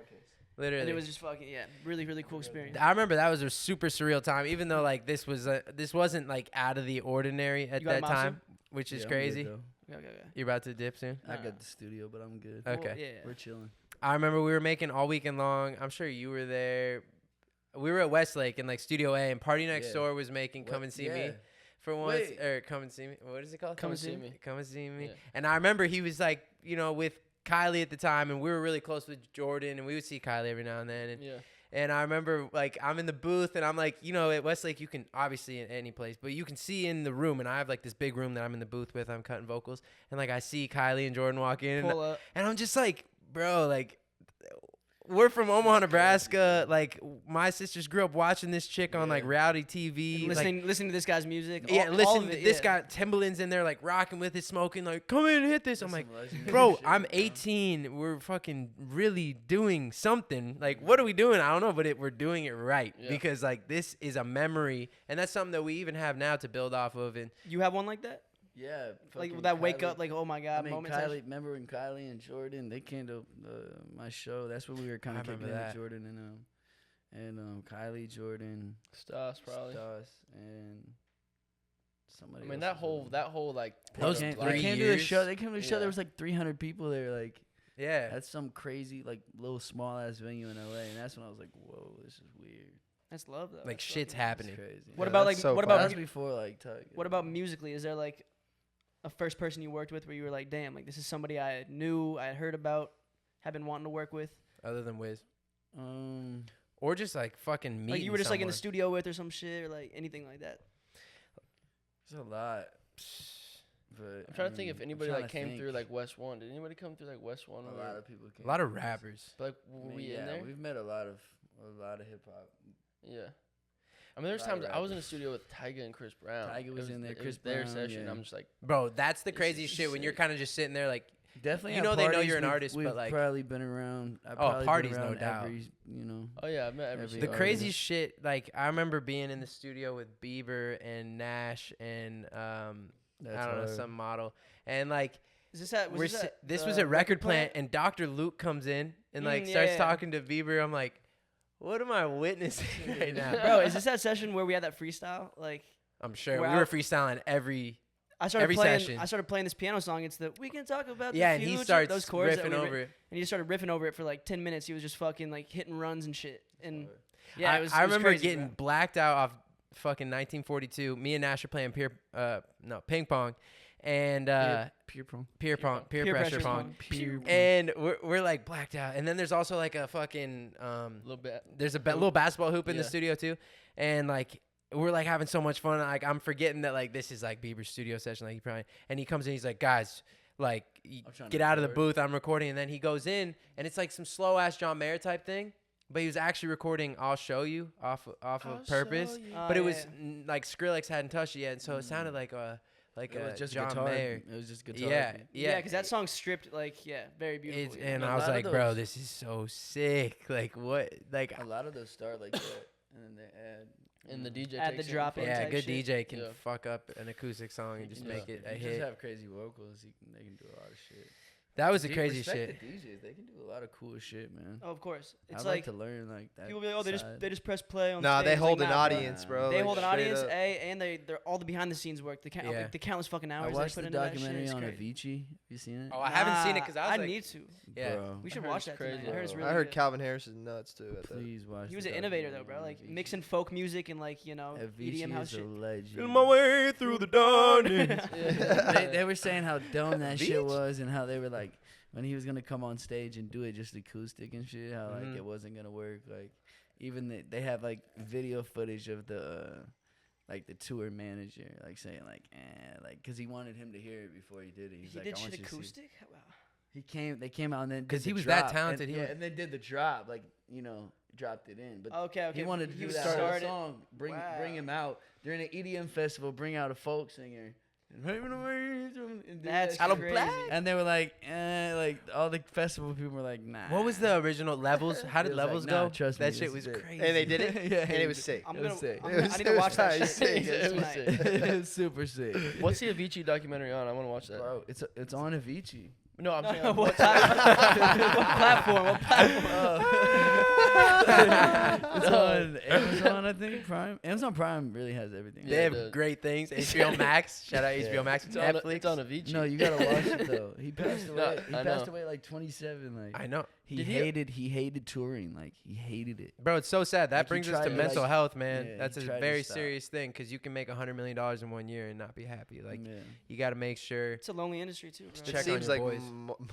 Literally. And it was just fucking really really cool experience. I remember that was a super surreal time, even though like this wasn't like out of the ordinary at You got that a mouse time, which is Yeah, I'm good, crazy. though. Okay. You're about to dip soon. I Nah. got the studio, but I'm good. Okay. Well, yeah. We're chilling. I remember we were making all weekend long. I'm sure you were there. We were at Westlake in like Studio A, and Party Next Yeah. Door was making Come and See Me Yeah. for once, Wait. or Come and See Me. What is it called? Come and See Me. Come and See Me. Yeah. And I remember he was like, with Kylie at the time, and we were really close with Jordan, and we would see Kylie every now and then. And, Yeah. and I remember like I'm in the booth, and I'm like, at Westlake you can obviously in any place, but you can see in the room, and I have like this big room that I'm in the booth with. I'm cutting vocals, and like I see Kylie and Jordan walk in, and Pull up. and I'm just like, bro, like, we're from Omaha, Nebraska. Like, my sisters grew up watching this chick on like reality TV. And listening to this guy's music. Like, yeah, all listen of to it, this yeah. guy, Timbaland's in there, like, rocking with it, smoking, like, come in and hit this. I'm That's like, some legendary bro, shit, I'm bro. 18. We're fucking really doing something. Like, what are we doing? I don't know, but we're doing it right. Yeah. Because, like, this is a memory. And that's something that we even have now to build off of. And You have one like that? Yeah. Like fucking that wake Kylie. up, like oh my god I mean, moment. Kylie. Remember when Kylie and Jordan they came to my show? That's when we were kind I of kicking remember in with that. Jordan and Kylie, Jordan, Stas probably. Stas, and somebody. I mean else that whole like Those They three came to the years? show. They came to the show. Yeah. There was like 300 people there. Like Yeah. that's some crazy like little small ass venue in LA, and that's when I was like, whoa, this is weird. That's love though. Like That's shit's fucking- happening. That's crazy. What Yeah, about that's like so what fun. about That's before like Tug. what about musically? Is there like a first person you worked with where you were like, damn, like this is somebody I knew, I had heard about, have been wanting to work with? Other than Wiz. Um, Or just like fucking meeting Like you were just like in the someone. studio with or some shit or like anything like that. there's a lot. But I'm trying to think if I'm anybody trying like to came think. through like West One. Did anybody come through like West One? A lot of people. Came A lot of through this. rappers. But like, were I mean, we yeah, in there? We've met a lot of hip hop. Yeah. I mean, there's lot of times I was in the rappers. studio with Tyga and Chris Brown. Tyga was in there, it Chris their Brown, session. yeah. I'm just like, Bro, that's the This craziest is shit when you're sick. kind of just sitting there like, Definitely. You at know they know parties, you're an we've- artist, but, we've like- probably been around. I've Oh, probably parties, been no around doubt. every, you know. oh yeah, I met every Every the single artist. craziest shit. Like I remember being in the studio with Bieber and Nash and I That's don't know hard. some model and like Is this at was we're this, at this the was at Record Plant and Dr. Luke comes in and like starts yeah. talking to Bieber. I'm like, what am I witnessing right now? Bro, is this that session where we had that freestyle? Like I'm sure We're we were out- freestyling every. I started Every playing. session. I started playing this piano song. It's the we can talk about Yeah, the and he future," starts those chords that riffing we over it. and he just started riffing over it for like 10 minutes. He was just fucking like hitting runs and shit. And yeah, I, it was. I it was remember crazy, getting bro. blacked out off fucking 1942. Me and Nash are playing ping pong, and Peer pong. peer pressure pong. Peer And we're like blacked out. And then there's also like a fucking a little bit. there's a little basketball hoop in the Yeah. studio too. And like we're like having so much fun. Like I'm forgetting that like this is like Bieber's studio session. Like he probably and he comes in. He's like, guys, like I'm trying get to out of the record. booth. I'm recording. And then he goes in and it's like some slow ass John Mayer type thing. But he was actually recording "I'll Show You" off of Purpose. Oh, But it yeah, was yeah. like Skrillex hadn't touched it yet, and so it sounded like It was just John guitar. Mayer. It was just guitar. Yeah, beat. yeah, because that song's stripped like very beautiful. yeah. and A I was lot of like, bro, those- this is so sick. Like what? Like A lot of those start like that, and then they add. And the DJ Add the takes it drop in from- yeah, type good shit. DJ can Yeah. fuck up an acoustic song and just Yeah. make it a If you hit. just have crazy vocals, they can do a lot of shit. That was the Dude, crazy respect shit. The DJs, they can do a lot of cool shit, man. Oh, of course. It's I'd like to learn like that. people be like, oh, they side. just press play on. Nah, stage. they It's hold like, an nah, bro. audience, bro. They like, hold an straight audience, up. and they're all the behind the scenes work. Yeah. Like the countless fucking I hours they watched put the into that shit. documentary It's on crazy. Avicii. Have you seen it? Oh, I haven't seen it because I was like, need to. yeah. Bro, We should heard watch it's that tonight. crazy. I heard it's I really I heard good. Calvin Harris is nuts too. At that. Please watch. He was the an innovator though, documentary bro. on Like Avicii. mixing folk music and like Avicii EDM house is a shit. legend. Feel my way through the darkness. they were saying how dumb that shit Beach? was, and how they were like, when he was gonna come on stage and do it just acoustic and shit, how like Mhm. it wasn't gonna work. Like even they have like video footage of the like the tour manager like saying like like because he wanted him to hear it before he did it. He's He like, did I want shit you to see it." acoustic. Wow. They came out and then 'Cause did he the was that drop, talented, and, he yeah, was- and they did the drop like dropped it in, but Okay. he wanted to do was that whole started- song, bring Wow. him out during an EDM festival, bring out a folk singer. And do That's that shit. crazy. And they were like all the festival people were like, nah. What was the original levels? How It did was like, levels nah, go? trust me, that this shit is was it. crazy. And they did it, Yeah, and it was sick. I'm It was gonna. sick. I'm It gonna was- I need it to was watch that tight. shit. Sick. It was tonight. sick. it was super sick. What's the Avicii documentary on? I want to watch that. Bro, it's on Avicii. No, I'm saying. What platform? What platform? It's on Amazon, I think. Prime. Amazon Prime really has everything. They Yeah, have dude. great things. HBO Max. Shout out HBO Max. It's on, Netflix. it's on Avicii. No, you gotta watch it though. He passed No, away. He I passed know. away like 27. Like I know, he Did he- hated touring. Like he hated it. bro. It's so sad. That Like, he brings us tried to to, mental like- health, man. yeah, That's he a tried to very stop. serious thing because you can make $100 million in 1 year and not be happy. Like Yeah. you got to make sure. It's a lonely industry too, bro. Check It on seems your like boys.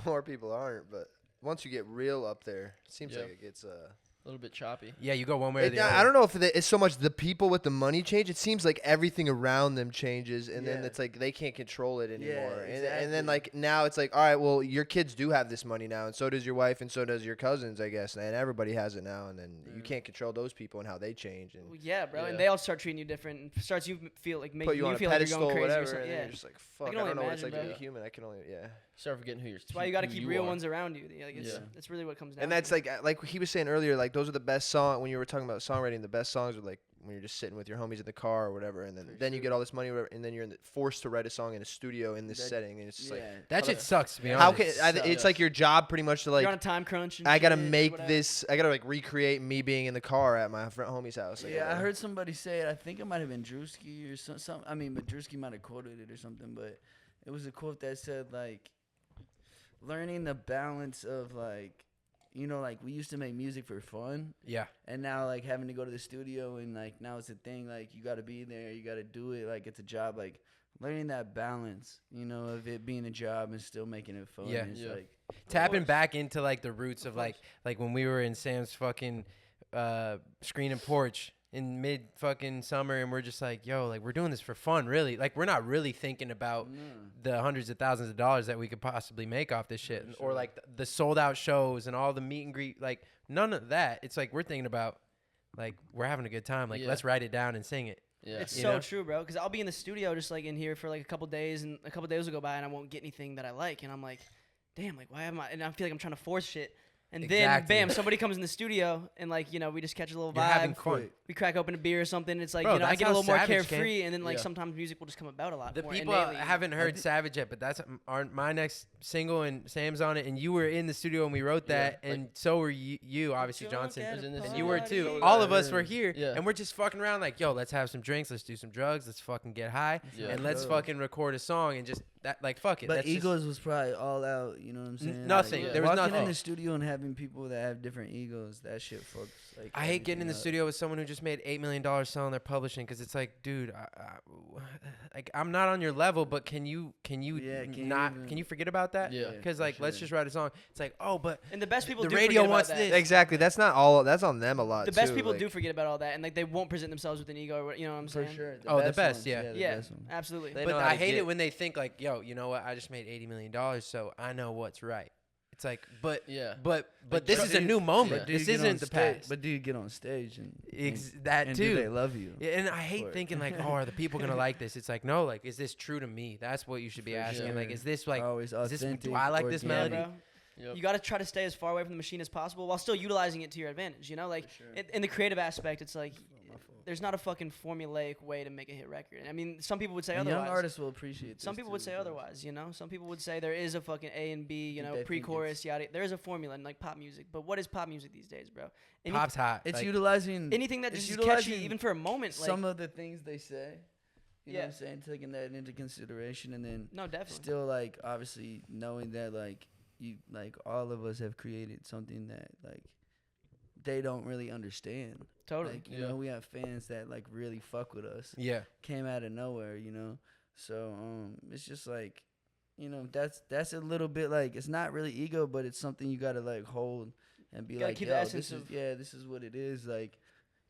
more people aren't, but once you get real up there, it seems Yeah. like it gets A little bit choppy. Yeah, you go one way or the other. I don't know if it's so much the people with the money change. It seems like everything around them changes, and then Yeah. it's like they can't control it anymore. And then exactly. like now it's like, all right, well, your kids do have this money now, and so does your wife, and so does your cousins, I guess, and everybody has it now. And then you can't control those people and how they change, and Well, yeah, bro. Yeah. And they all start treating you different. And starts you feel like put making you on you a feel like you're pedestal, going crazy or whatever, something. and then Yeah. you're just like, fuck, I can don't only know what it's like imagine, to be bro. human. I can only, yeah. Start forgetting who you're. That's why you got to keep real ones around you. Like Yeah. that's really what comes down. And that's to. like he was saying earlier, like those are the best songs when you were talking about songwriting. The best songs are like when you're just sitting with your homies in the car or whatever, and then you get all this money, whatever, and then you're forced to write a song in a studio in this setting, and it's just like that shit sucks to be how honest. can it's like your job pretty much to like You're on a time crunch. And I gotta shit, make whatever. this. I gotta like recreate me being in the car at my homie's house. Like, Yeah, I whatever. heard somebody say it. I think it might have been Drewski or some. I mean, but Drewski might have quoted it or something. But it was a quote that said like, learning the balance of like, like we used to make music for fun, Yeah. and now like having to go to the studio and like now it's a thing. Like you got to be there, you got to do it. Like it's a job. Like learning that balance, of it being a job and still making it fun. Yeah. Is like Tapping back into like the roots of like when we were in Sam's fucking screen and porch in mid fucking summer, and we're just like, yo, like we're doing this for fun, really. Like we're not really thinking about the hundreds of thousands of dollars that we could possibly make off this shit, or like the sold out shows and all the meet and greet. Like none of that. It's like we're thinking about like we're having a good time. Like let's write it down and sing it. Yeah. It's You so know? true, bro. Because I'll be in the studio just like in here for like a couple days, and a couple days will go by, and I won't get anything that I like, and I'm like, damn, like why am I? And I feel like I'm trying to force shit. And Exactly. then, bam, somebody comes in the studio, and like we just catch a little You're vibe. having fun. We crack open a beer or something. It's like Bro, I that's get a how little more Savage carefree, and then like Yeah. sometimes music will just come about a lot The more. people innately. haven't heard Savage yet, but that's my next single, and Sam's on it, and you were in the studio and we wrote that, and so were you obviously, Johnson, Was in the and studio. you were too. So was All I. of us were here, Yeah. and we're just fucking around like, yo, let's have some drinks, let's do some drugs, let's fucking get high, Yeah. and let's fucking record a song, and just that, like, fuck it. But That's just- egos was probably all out. You know what I'm saying? nothing. Like, There was walking nothing. in the studio and having people that have different egos. That shit fucks. Like I hate getting in the everything up. studio with someone who just made $8 million selling their publishing, because it's like, dude, like I'm not on your level, but can you Yeah, can you not even- can you forget about that? Yeah. Because for like let's sure. just write a song. It's like, oh, but And the best people the do radio forget about wants that. this. Exactly. That's not all. That's on them a lot. The best too, people like, do forget about all that, and like they won't present themselves with an ego. Or, you know what I'm For saying? sure. The best, ones, yeah. the Yeah, best ones. absolutely. They But know how I to hate get- it when they think like, yo, you know what? I just made $80 million, so I know what's right. It's like, but Yeah. but Like, this tr- is a new moment. But do you This get on isn't the sta- past. But do you get on stage and That and too. do they love you? Yeah, and I hate for it? thinking like, oh, are the people gonna like this? It's like, no, like, is this true to me? That's what you should be For asking. sure. Like, is this like, Always is this, authentic. do I like this Yeah, melody? organic. bro. Yep. You got to try to stay as far away from the machine as possible while still utilizing it to your advantage. Like in the creative aspect, it's like there's not a fucking formulaic way to make a hit record. I mean, some people would say And otherwise. young artists will appreciate. Some this people too, would say because- otherwise, Some people would say there is a fucking A and B, They think pre-chorus, yada. There is a formula in like pop music, but what is pop music these days, bro? Pop's hot. It's like, utilizing Anything that it's just is catchy, utilizing even for a moment. Like, some of the things they say. You know Yeah. what I'm saying? Taking that into consideration, and then no, definitely. still like obviously knowing that like you like all of us have created something that like they don't really understand. Totally. Like you know, we have fans that like really fuck with us. yeah. Came out of nowhere, So it's just like, that's a little bit like it's not really ego, but it's something you gotta like hold and be Gotta like, keep the yo, essence this is of- this is what it is. Like,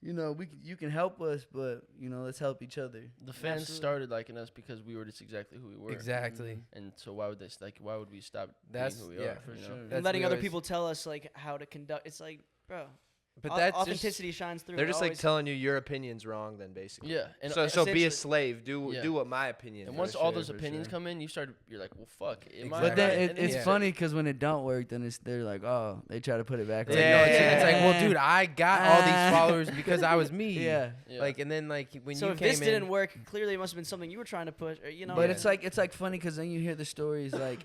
you can help us, but let's help each other. The fans Absolutely. started liking us because we were just exactly who we were. Exactly. And so why would why would we stop That's- being who we yeah, are? for you know? sure. And That's letting what other always- people tell us like how to conduct. It's like, bro, But that's just, authenticity shines through. They're It just like always- telling you your opinion's wrong. Then basically. Yeah. And So be essentially- a slave. Do Yeah. do what my opinion. and is. once For all sure, those for opinions sure. come in, you're like, well, fuck. Am I But then right? it, And it's yeah. funny because when it don't work, then they're like, oh, they try to put it back. It's Like, like, no, it's like, well, yeah. dude, I got all these followers because I was me. Yeah. Yeah. Like, and then like when So you if came this didn't in, work, clearly it must have been something you were trying to push. Or, But Yeah. it's like funny because then you hear the stories like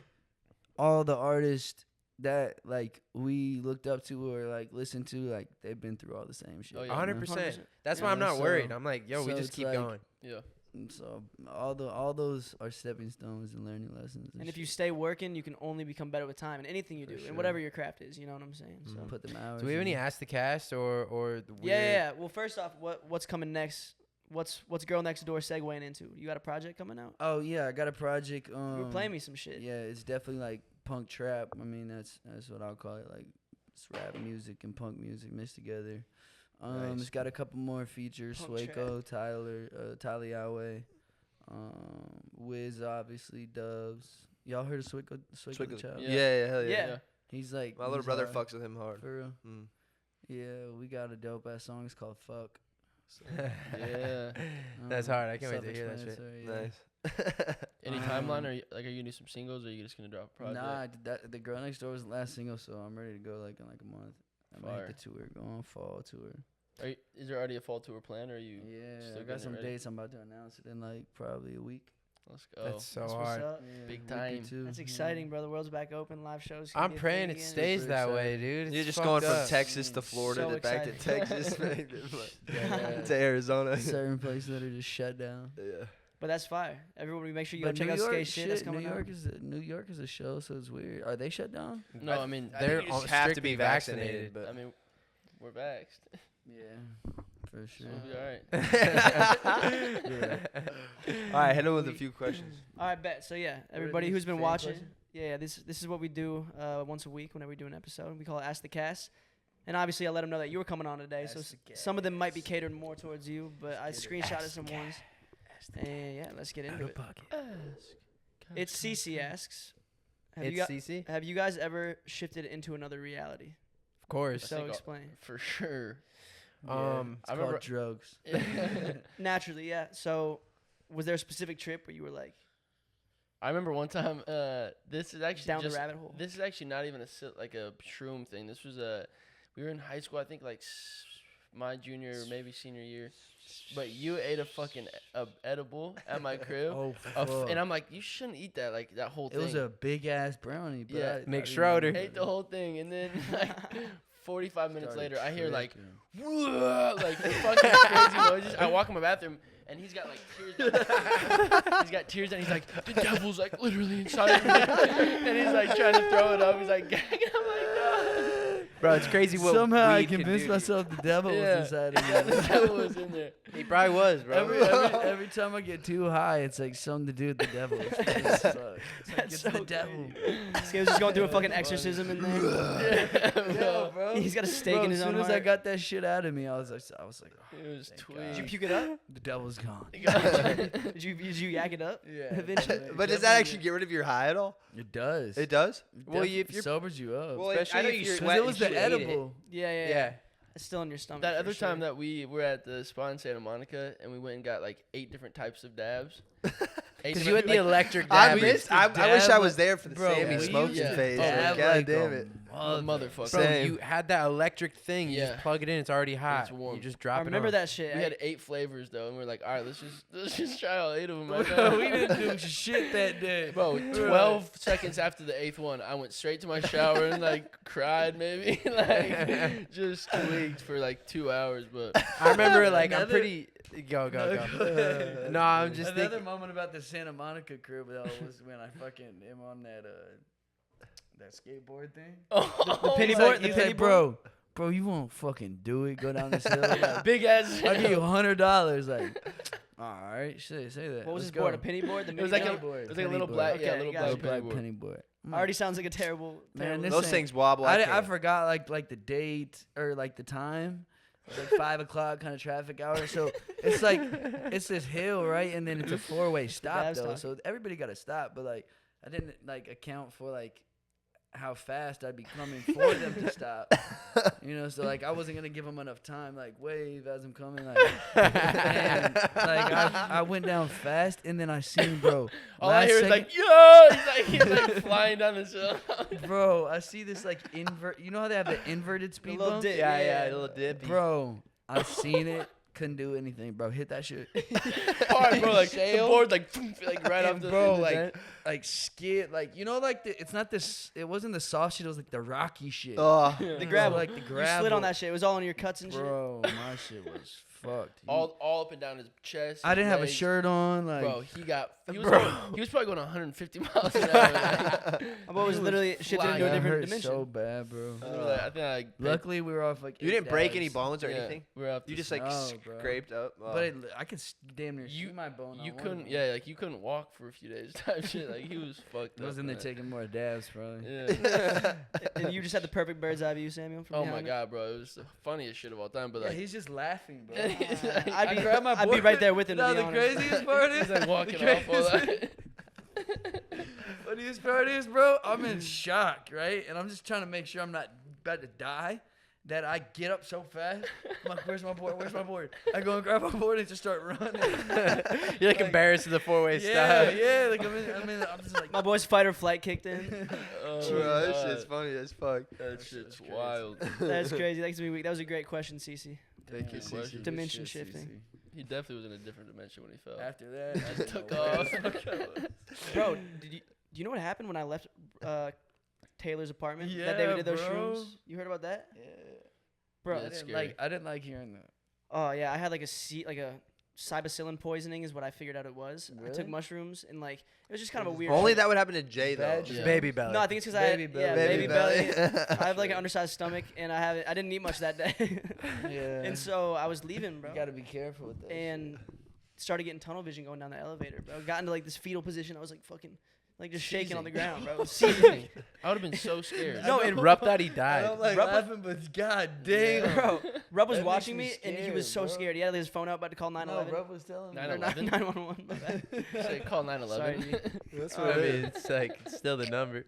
all the artists that like we looked up to or like listened to, like they've been through all the same shit. Oh, yeah. 100%. That's Yeah, why I'm not so- worried. I'm like, yo, we so just it's keep like- going. yeah. And so all those are stepping stones and learning lessons. And if you shit. stay working, you can only become better with time in anything you For do, sure. and whatever your craft is. You know what I'm saying? So. put them hours. Do we have any in. Ask the Cast or the weird? Yeah. Well, first off, what's coming next? What's Girl Next Door segueing into? You got a project coming out? Oh yeah, I got a project. You were playing me some shit. Yeah, it's definitely like punk trap. I mean, that's what I'll call it. Like it's rap music and punk music mixed together. Nice. It's got a couple more features: Punk Swaco, Tyler, Taliawe, Wiz, obviously, Dubs. Y'all heard of Swaco the Child? Yeah, hell yeah. Yeah. He's like My little he's brother hard. fucks with him hard. For real. Mm. Yeah, we got a dope ass song. It's called "Fuck." Yeah. That's hard. I can't wait to hear that shit. Self-explanatory, Nice. Any Um, timeline? Are you gonna do some singles, or are you just gonna drop a project? Nah, the Girl Next Door was the last single, so I'm ready to go like in like a month. I might Fire. hit the tour, go on fall tour. Is there already a fall tour plan, or are you? Yeah, still I got some getting it ready? dates. I'm about to announce it in like probably a week. Let's go. That's so That's what's hard. up. Yeah, Big week or time. two. That's Yeah. exciting, bro. The world's back open. Live shows. can I'm be a praying thing it again. stays Super that way, excited. dude. You're It's just fucked going from up. Texas to Florida So to back to excited. Texas, Yeah. to Arizona. Certain places that are just shut down. Yeah. But that's fire. Everybody, make sure you go But check New out York, SK8 shit. That's shit, coming New York is a show, so it's weird. Are they shut down? No, I mean, They're you just all have to strictly be vaccinated. vaccinated, I mean, we're vaxxed. Yeah, for sure. We'll be all right. All right, hit him with a few questions. All right, bet. So yeah, everybody who's been watching, yeah, this is what we do once a week whenever we do an episode. We call it Ask the Cast. And obviously, I let them know that you were coming on today, so some of them might be catered more towards you. But I screenshotted some ones, and yeah, let's get into it. It's CC asks. It's CC? Have you guys ever shifted into another reality? Of course. So think I'll- explain. For sure. It's I called remember- drugs. Naturally, yeah. So, was there a specific trip where you were like I remember one time. This is actually down just, the rabbit hole? This is actually not even like a shroom thing. This was we were in high school. I think like my junior or maybe senior year. But you ate a fucking edible at my crib. Oh, And I'm like, you shouldn't eat that. Like that whole it thing. was a big ass brownie. But Yeah. Nick didn't Schroeder. know. Ate the whole thing, and then like 45 minutes Started later, I hear like, tripping. "Whoa," like fucking crazy noises. I walk in my bathroom, and he's got like tears. He's got tears, and he's like, the devil's like literally inside of me, and he's like trying to throw it up. He's like, gagging. I'm like, no. Bro, it's crazy what Somehow I weed can convinced do. myself the devil Yeah. was inside Yeah, of me. the devil was in there. He probably was, bro. Every time I get too high, it's like something to do with the devil. It's like, That's it's so the devil. This guy was just going through a fucking exorcism in there. Yeah, bro. He's got a stake Bro, in his as own soon as I heart. got that shit out of me, I was like, oh, It was thank tweet. God. Did you puke it up? the devil's gone. Did you yak it up? Yeah. Eventually. But does that actually get rid of your high at all? It does. It does. Well, Def- if you're- sobers you up. Well, Especially I know if you you're- sweat. Because it you was the should eat it. edible. Yeah. Yeah. It's still in your stomach. That for other sure. time that we were at the spa in Santa Monica, and we went and got like 8 different types of dabs. Because you had the electric I dab. missed. I wish I was there for the Bro, Sammy we smoking used to phase. dab God like damn a it. motherfucker. Bro, Same. you had that electric thing. You Yeah. just plug it in. It's already hot. warm. You just drop I it remember on. that shit. We had 8 flavors though, and we were like, all right, let's just try all 8 of them. Bro, we didn't do shit that day. Bro, 12 seconds after the 8th one, I went straight to my shower and like cried maybe, like just tweaked for like 2 hours. But I remember like I'm Another- pretty. Go. No, I'm just Another thinking. moment about the Santa Monica crib though was when I fucking am on that skateboard thing. oh, penny He's board? like, The he's penny like, bro, you won't fucking do it. Go down this hill. Like, big ass. I'll give you $100. Like, all right, say that. What was Let's this board? go. A penny board? The It was mini like penny a, board? it was like a Penny little board. black, Okay, yeah, little got black you. Black penny board. penny board. Already sounds like a terrible. Man, terrible this Those ain't- things wobble. I can't. forgot like the date or like the time. It was like 5 o'clock kind of traffic hour. So it's like it's this hill, right? And then it's a 4-way stop Dad's though. talking. So everybody got to stop, but like I didn't like account for like how fast I'd be coming for them to stop. You know, so like I wasn't gonna give them enough time, like wave as I'm coming, like, and, like I went down fast, and then I seen bro. All I last hear is second- like, yo! He's like flying down this hill. bro, I see this like invert. You know how they have the inverted speed little bump? dip. Yeah, a little dippy. Bro, I seen it. Couldn't do anything, bro. Hit that shit. Hard, bro. Like the Sail. board, like right off And the bro, the like giant. like skid, like you know, like it's not this. It wasn't the soft shit. It was like the rocky shit. Oh, The gravel. like the You gravel. slid on that shit. It was all in your cuts and shit. Bro, my shit was fucked. all up and down his chest. I didn't have a legs. shirt on. Like, Bro, he was Bro. he was probably going 150 miles an hour. My boy was literally shifted into a that different hurt dimension. so bad, bro. Literally, I think I Luckily, we were off like. you 8 didn't break any dabs. bones or yeah, anything. we were off. You the just like No, bro. scraped up. Oh. But I could damn near You- see my bone. on You one of couldn't, them. yeah, like you couldn't walk for a few days type shit. Like he was fucked up. Wasn't from they that. taking more dabs, probably? Yeah. And you just had the perfect bird's eye view, Samuel. From Oh my behind it. god, bro, it was the funniest shit of all time. But Yeah, like, he's just laughing, bro. I'd be, grabbed my I'd be board. right there with him. No, to be the honest. craziest part is he's like walking the off all that. craziest- funniest part is, bro, I'm in shock, right? And I'm just trying to make sure I'm not about to die. That I get up so fast. I'm like, where's my board? Where's my board? I go and grab my board and just start running. You're like embarrassed of the 4-way yeah, stop. yeah. Like I'm just like, My boy's fight or flight kicked in. Oh, Bro, that God. shit's funny as fuck. That shit's wild. That's crazy. That was a great question, Cece. Thank you, Damn, CC. Dimension Shit, shifting. CC. He definitely was in a different dimension when he fell. After that, I Just didn't took know off. what- Bro, do you know what happened when I left Taylor's apartment that day we Yeah, did those bro. shrooms? You heard about that? Yeah. Bro, Yeah, I that's didn't scary. like. I didn't like hearing that. oh yeah, I had like a psilocybin poisoning is what I figured out it was. I took Really? mushrooms and like it was just kind of a weird. Only trip. that would happen to Jay though. Bad Just Yeah. baby belly. No, I think it's because I had Baby yeah, belly. baby belly. belly. I have like an undersized stomach and I didn't eat much that day. Yeah. And so I was leaving, bro. You gotta be careful with that. And started getting tunnel vision going down the elevator, bro. Got into like this fetal position. I was like fucking like just shaking on the ground, bro. Seizing. I would have been so scared. No, and Rupp thought he I died. don't like Rub- laughing, but god damn. Bro, Rub was That makes watching me me and he was so scared, bro. scared. He had his phone out about to call 911. No, Rob was telling me. 911? 911. My bad. Say, call 911. That's Oh, what I it mean, is. it's like it's still the number.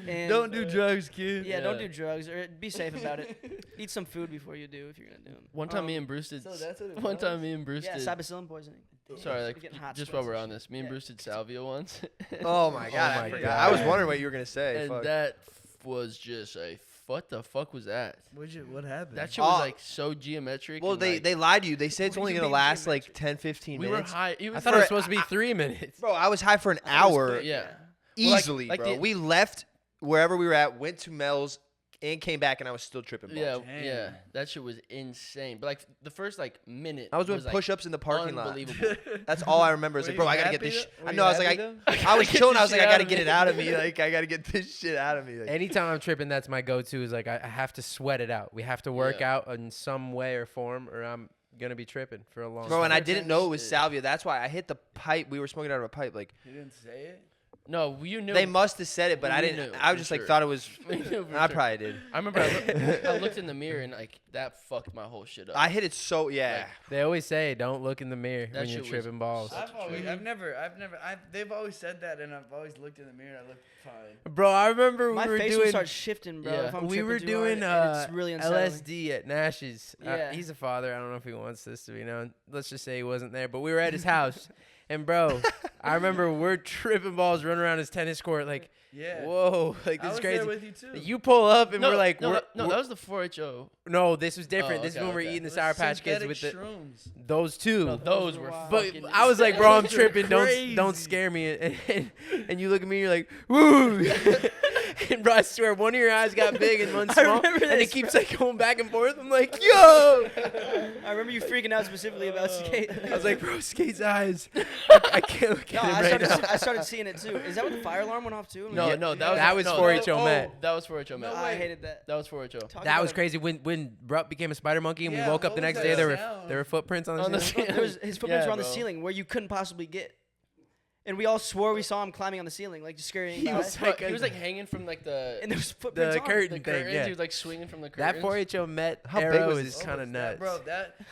And Don't do drugs, kid. Yeah, don't Yeah. do drugs or be safe about it. Eat some food before you do if you're gonna do them. One time, me and Bruce did. So that's what it One time, was? me and Bruce yeah, did. psilocybin poisoning. Sorry, We're like getting hot just sweats while we're and on shit. this, me and Yeah. Bruce did salvia once, Oh my god, my I forgot. God. I was wondering what you were gonna say. and Fuck. that was just a what the fuck was that? What happened? That shit was Oh. like so geometric. Well, and, they like, they lied to you. They said it's What do only you gonna mean last like geometric? 10, 15 we were minutes. high. It I was thought it for- was supposed to be 3 minutes. Bro, I was high for an I thought it was hour quick, yeah. Well, like- easily, like bro. the- We left wherever we were at, went to Mel's, and came back, and I was still tripping balls. Yeah, Damn. yeah, that shit was insane. But like the first like minute, I was doing like, push-ups in the parking lot. unbelievable. That's all I remember. It's Were like, bro, you I gotta get happy this. though? I Were know. you I was like, happy I was Get chilling. this I was like, shit I gotta out of get me. it out of me. Like, I gotta get this shit out of me. Like, Anytime I'm tripping, that's my go-to. Is like I have to sweat it out. We have to work Yeah. out in some way or form, or I'm gonna be tripping for a long bro, time. and I didn't know it was Shit. salvia. That's why I hit the pipe. We were smoking out of a pipe. Like, He didn't say it. No, you knew. they must have said it, but I We didn't. knew, I for just like sure. thought it was. We knew for I sure. probably did. I remember I looked in the mirror and like that fucked my whole shit up. I hit it so yeah. They always say don't look in the mirror That when you're shit was tripping balls. They've always said that, and I've always looked in the mirror and I look fine. Bro, I remember My we were face will doing start shifting, bro. Yeah. If I'm we tripping were too hard, doing and it's really unsettling. LSD at Nash's. Yeah. He's a father. I don't know if he wants this to be known. Let's just say he wasn't there, but we were at his house. And bro, I remember we're tripping balls, running around his tennis court, like, Yeah. whoa, like I this was is crazy. there with you too. You pull up and no, we're like, no, we're, no, we're- that was the 4HO. no, this was different. Oh, This is okay, when we're okay. eating the It was Sour Patch Kids synthetic with the shrooms. those two. No, those were were wild. But fucking. I was like, bro, I'm Those are tripping. Don't crazy. scare me. And you look at me, you're like, woo. And bro, I swear, one of your eyes got big and one's I small, remember and it this, keeps like going back and forth. I'm like, yo. I remember you freaking out specifically about skate. I was like, bro, Skate's eyes. I can't look no, at him right now. I started seeing it too. Is that when the fire alarm went off too? No, Yeah, no, that was 4HO Met. That was 4HO Met. I hated that. That was 4HO. Talk That about was it. crazy. When Brupp became a spider monkey and we Yeah, woke up what the was next that day, there sound? were footprints on On the the ceiling. ceiling. There was, his footprints Yeah, were on the bro. ceiling where you couldn't possibly get. And we all swore we saw him climbing on the ceiling, like just scurrying He by. was Fuck, he was like hanging from like the and there was footprints The on curtain the thing, curtains. yeah. He was like swinging from the That curtains. 4HO Met How big arrow was is this? kind of nuts. Bro,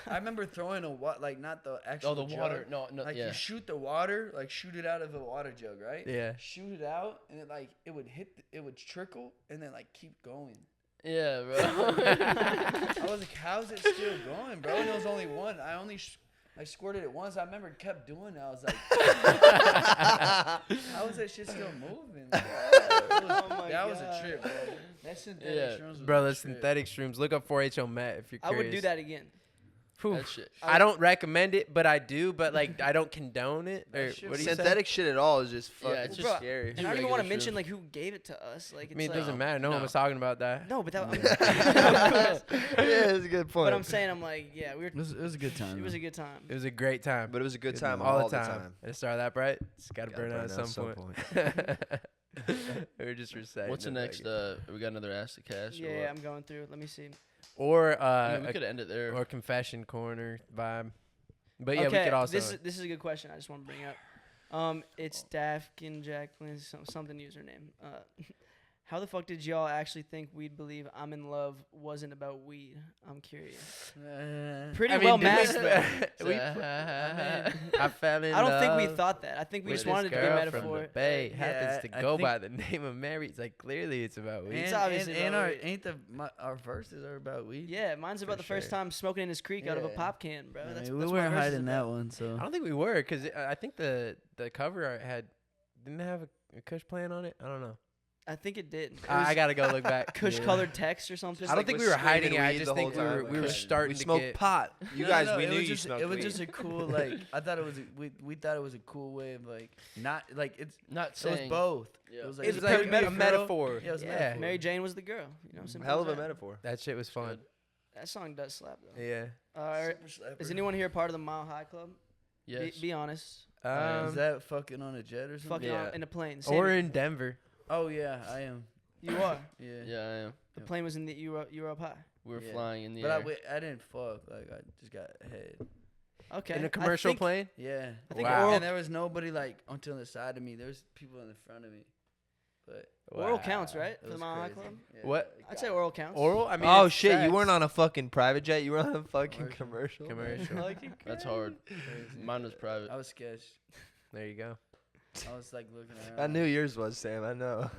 I remember throwing a like not the actual. Oh, the jug. water. No, Like yeah. you shoot the water, like shoot it out of a water jug, right? Yeah. Shoot it out, and it would hit, it would trickle, and then like keep going. Yeah, bro. I was like, how's it still going, bro? And there was only one. I squirted it once. I remember it kept doing it. I was like, how is that shit still moving? That was a trip, bro. That synthetic Yeah. shrooms was Bro, a the trip. synthetic shrooms. Look up 4HO Met if you're I curious. would do that again. Whew. That shit. I don't recommend it, but I do. But like, I don't condone it. Or That shit what do you say? Synthetic shit at all is just Yeah, fucking it's just- scary. And I don't even want to regular mention shrooms. like who gave it to us. Like, it's I mean, it like, doesn't matter. No one No. was talking about that. No, but that. Yeah, that's a good point. But I'm saying, I'm like, yeah, we were. It was a good time. It was a good time. It was a great time. But it was a good Good time night. all, all the time. And it started that bright. It's got to Gotta burn out burn at some point. We were just reciting. What's the it, next? like- We got another Ask the Cash. Yeah, yeah, I'm going through. Let me see. or I mean, we could end it there. or confession corner vibe. But yeah, okay, we could also. this is a good question. I just want to bring up. It's Dafkin Jacqueline, something username. How the fuck did y'all actually think we'd believe I'm in love wasn't about weed? I'm curious. Pretty I mean, well did matched. we- I fell in I don't think we love thought that. I think we with just this wanted it to be a girl metaphor. From the Bay Yeah, happens to I go think- by the name of Mary. It's like clearly it's about weed. It's obviously and about weed. our verses are about weed. Yeah, mine's about For the first sure. time smoking in his creek out of a Yeah. pop can, bro. I That's, mean, that's we what weren't my verse is hiding about. that one, so I don't think we were because I think the cover art didn't it have a Kush playing on it. I don't know. I think it did. It I was gotta go look back. Kush-colored text or something. I don't think we were hiding it. I just think the whole time. we were starting We to smoked get. pot. You No, guys, no, we it knew was you just, smoked It was weed. just a cool like. I thought it was. We thought it was a cool way of like not like it's. Not It was saying. both. Yeah. It was like, It's a like perfect a metaphor. Yeah, it was a Yeah. metaphor. Mary Jane was the girl. You know, simple Hell as of a that. metaphor. That shit was fun. That song does slap though. Yeah. Is anyone here part of the Mile High Club? Yes. Be honest. Is that fucking on a jet or something? Fucking Yeah. in a plane. Or Sammy, in Denver. Oh yeah, I am. you are. Yeah. Yeah, I am. The plane was in the Europe High. We were Yeah. flying in the But air. I didn't fuck. Like I just got head. Okay. In a I commercial think- plane. Yeah. I think Wow. oral, And there was nobody like on the side of me. There was people in the front of me. But oral counts, right? it For the was Mile High crazy. Club. Yeah. What? I'd say oral counts. Oral? I mean. Oh it's shit! You sex. weren't on a fucking private jet. You were on a fucking Commercial. commercial. Commercial. That's hard. Crazy. Mine was private. I was sketched. There you go. I was like looking around. I knew yours was, Sam. I know.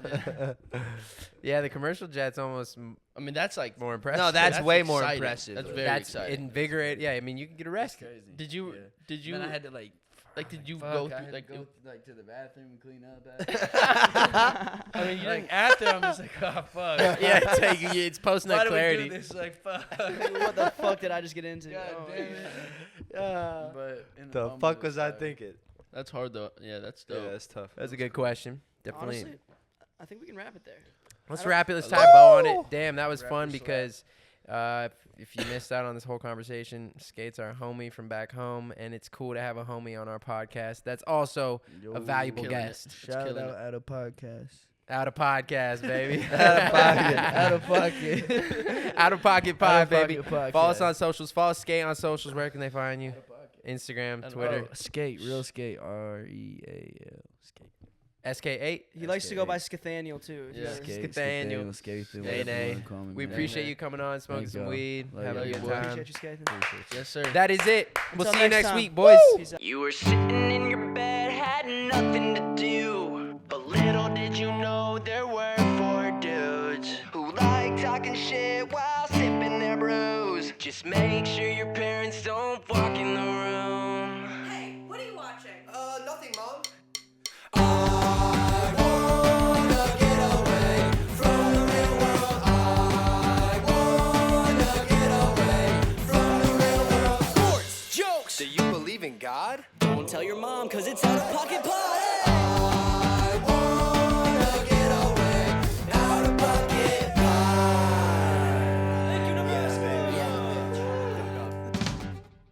Yeah, the commercial jet's almost I mean, that's like. more impressive. No, that's way more exciting. impressive. That's very That's exciting. invigorate. Yeah, I mean, you can get That's arrested. crazy. Did you? Yeah. Did you? Then I had to like. Did you fuck, go I through had like? to go like to the bathroom and clean up? I mean, you like didn't. after I'm just like, oh fuck. Yeah, it's post Why nut do clarity. we do this? Like fuck. What the fuck did I just get into? God Oh, damn yeah. it. But in The moment, fuck it's was I hard. thinking? That's hard though. Yeah, that's dope. Yeah, that's tough. That's a good question. Definitely. Honestly, I think we can wrap it there. Let's I don't- wrap it. Let's I tie a love bow on it. it. Damn, that was Wrap fun it because if you missed out on this whole conversation, Skate's our homie from back home, and it's cool to have a homie on our podcast. That's also a valuable Killing it. guest. Shout killing out it. at a podcast. Out of podcast, baby. Out of pocket. Out of pocket pod, Out of baby. Pocket podcast. Follow us on socials. Follow Skate on socials. Where can they find you? Out of pocket. Instagram, And- Twitter. Oh, skate, real skate. REAL. Skate. SK8. He likes to go by Scathaniel too. if you Yeah. ever- Skate, Nathaniel. skate, Nay, whatever you nay. wanna call me, We man. appreciate man. you coming on, smoking Thank some y'all. weed, Love having a you, good boy. time. Appreciate you, Skaten. Appreciate you. Yes, sir. That is it. We'll Until see you next next time. week, boys. Peace out. You were sitting in your bed, had nothing to do. But little did you know there were 4 dudes who like talking shit while sipping their brews. Just make sure your parents don't walk in the room. Hey, what are you watching? Nothing, Mom. Jokes! Do you believe in God? Don't tell your mom, cause it's Out of Pocket Pod.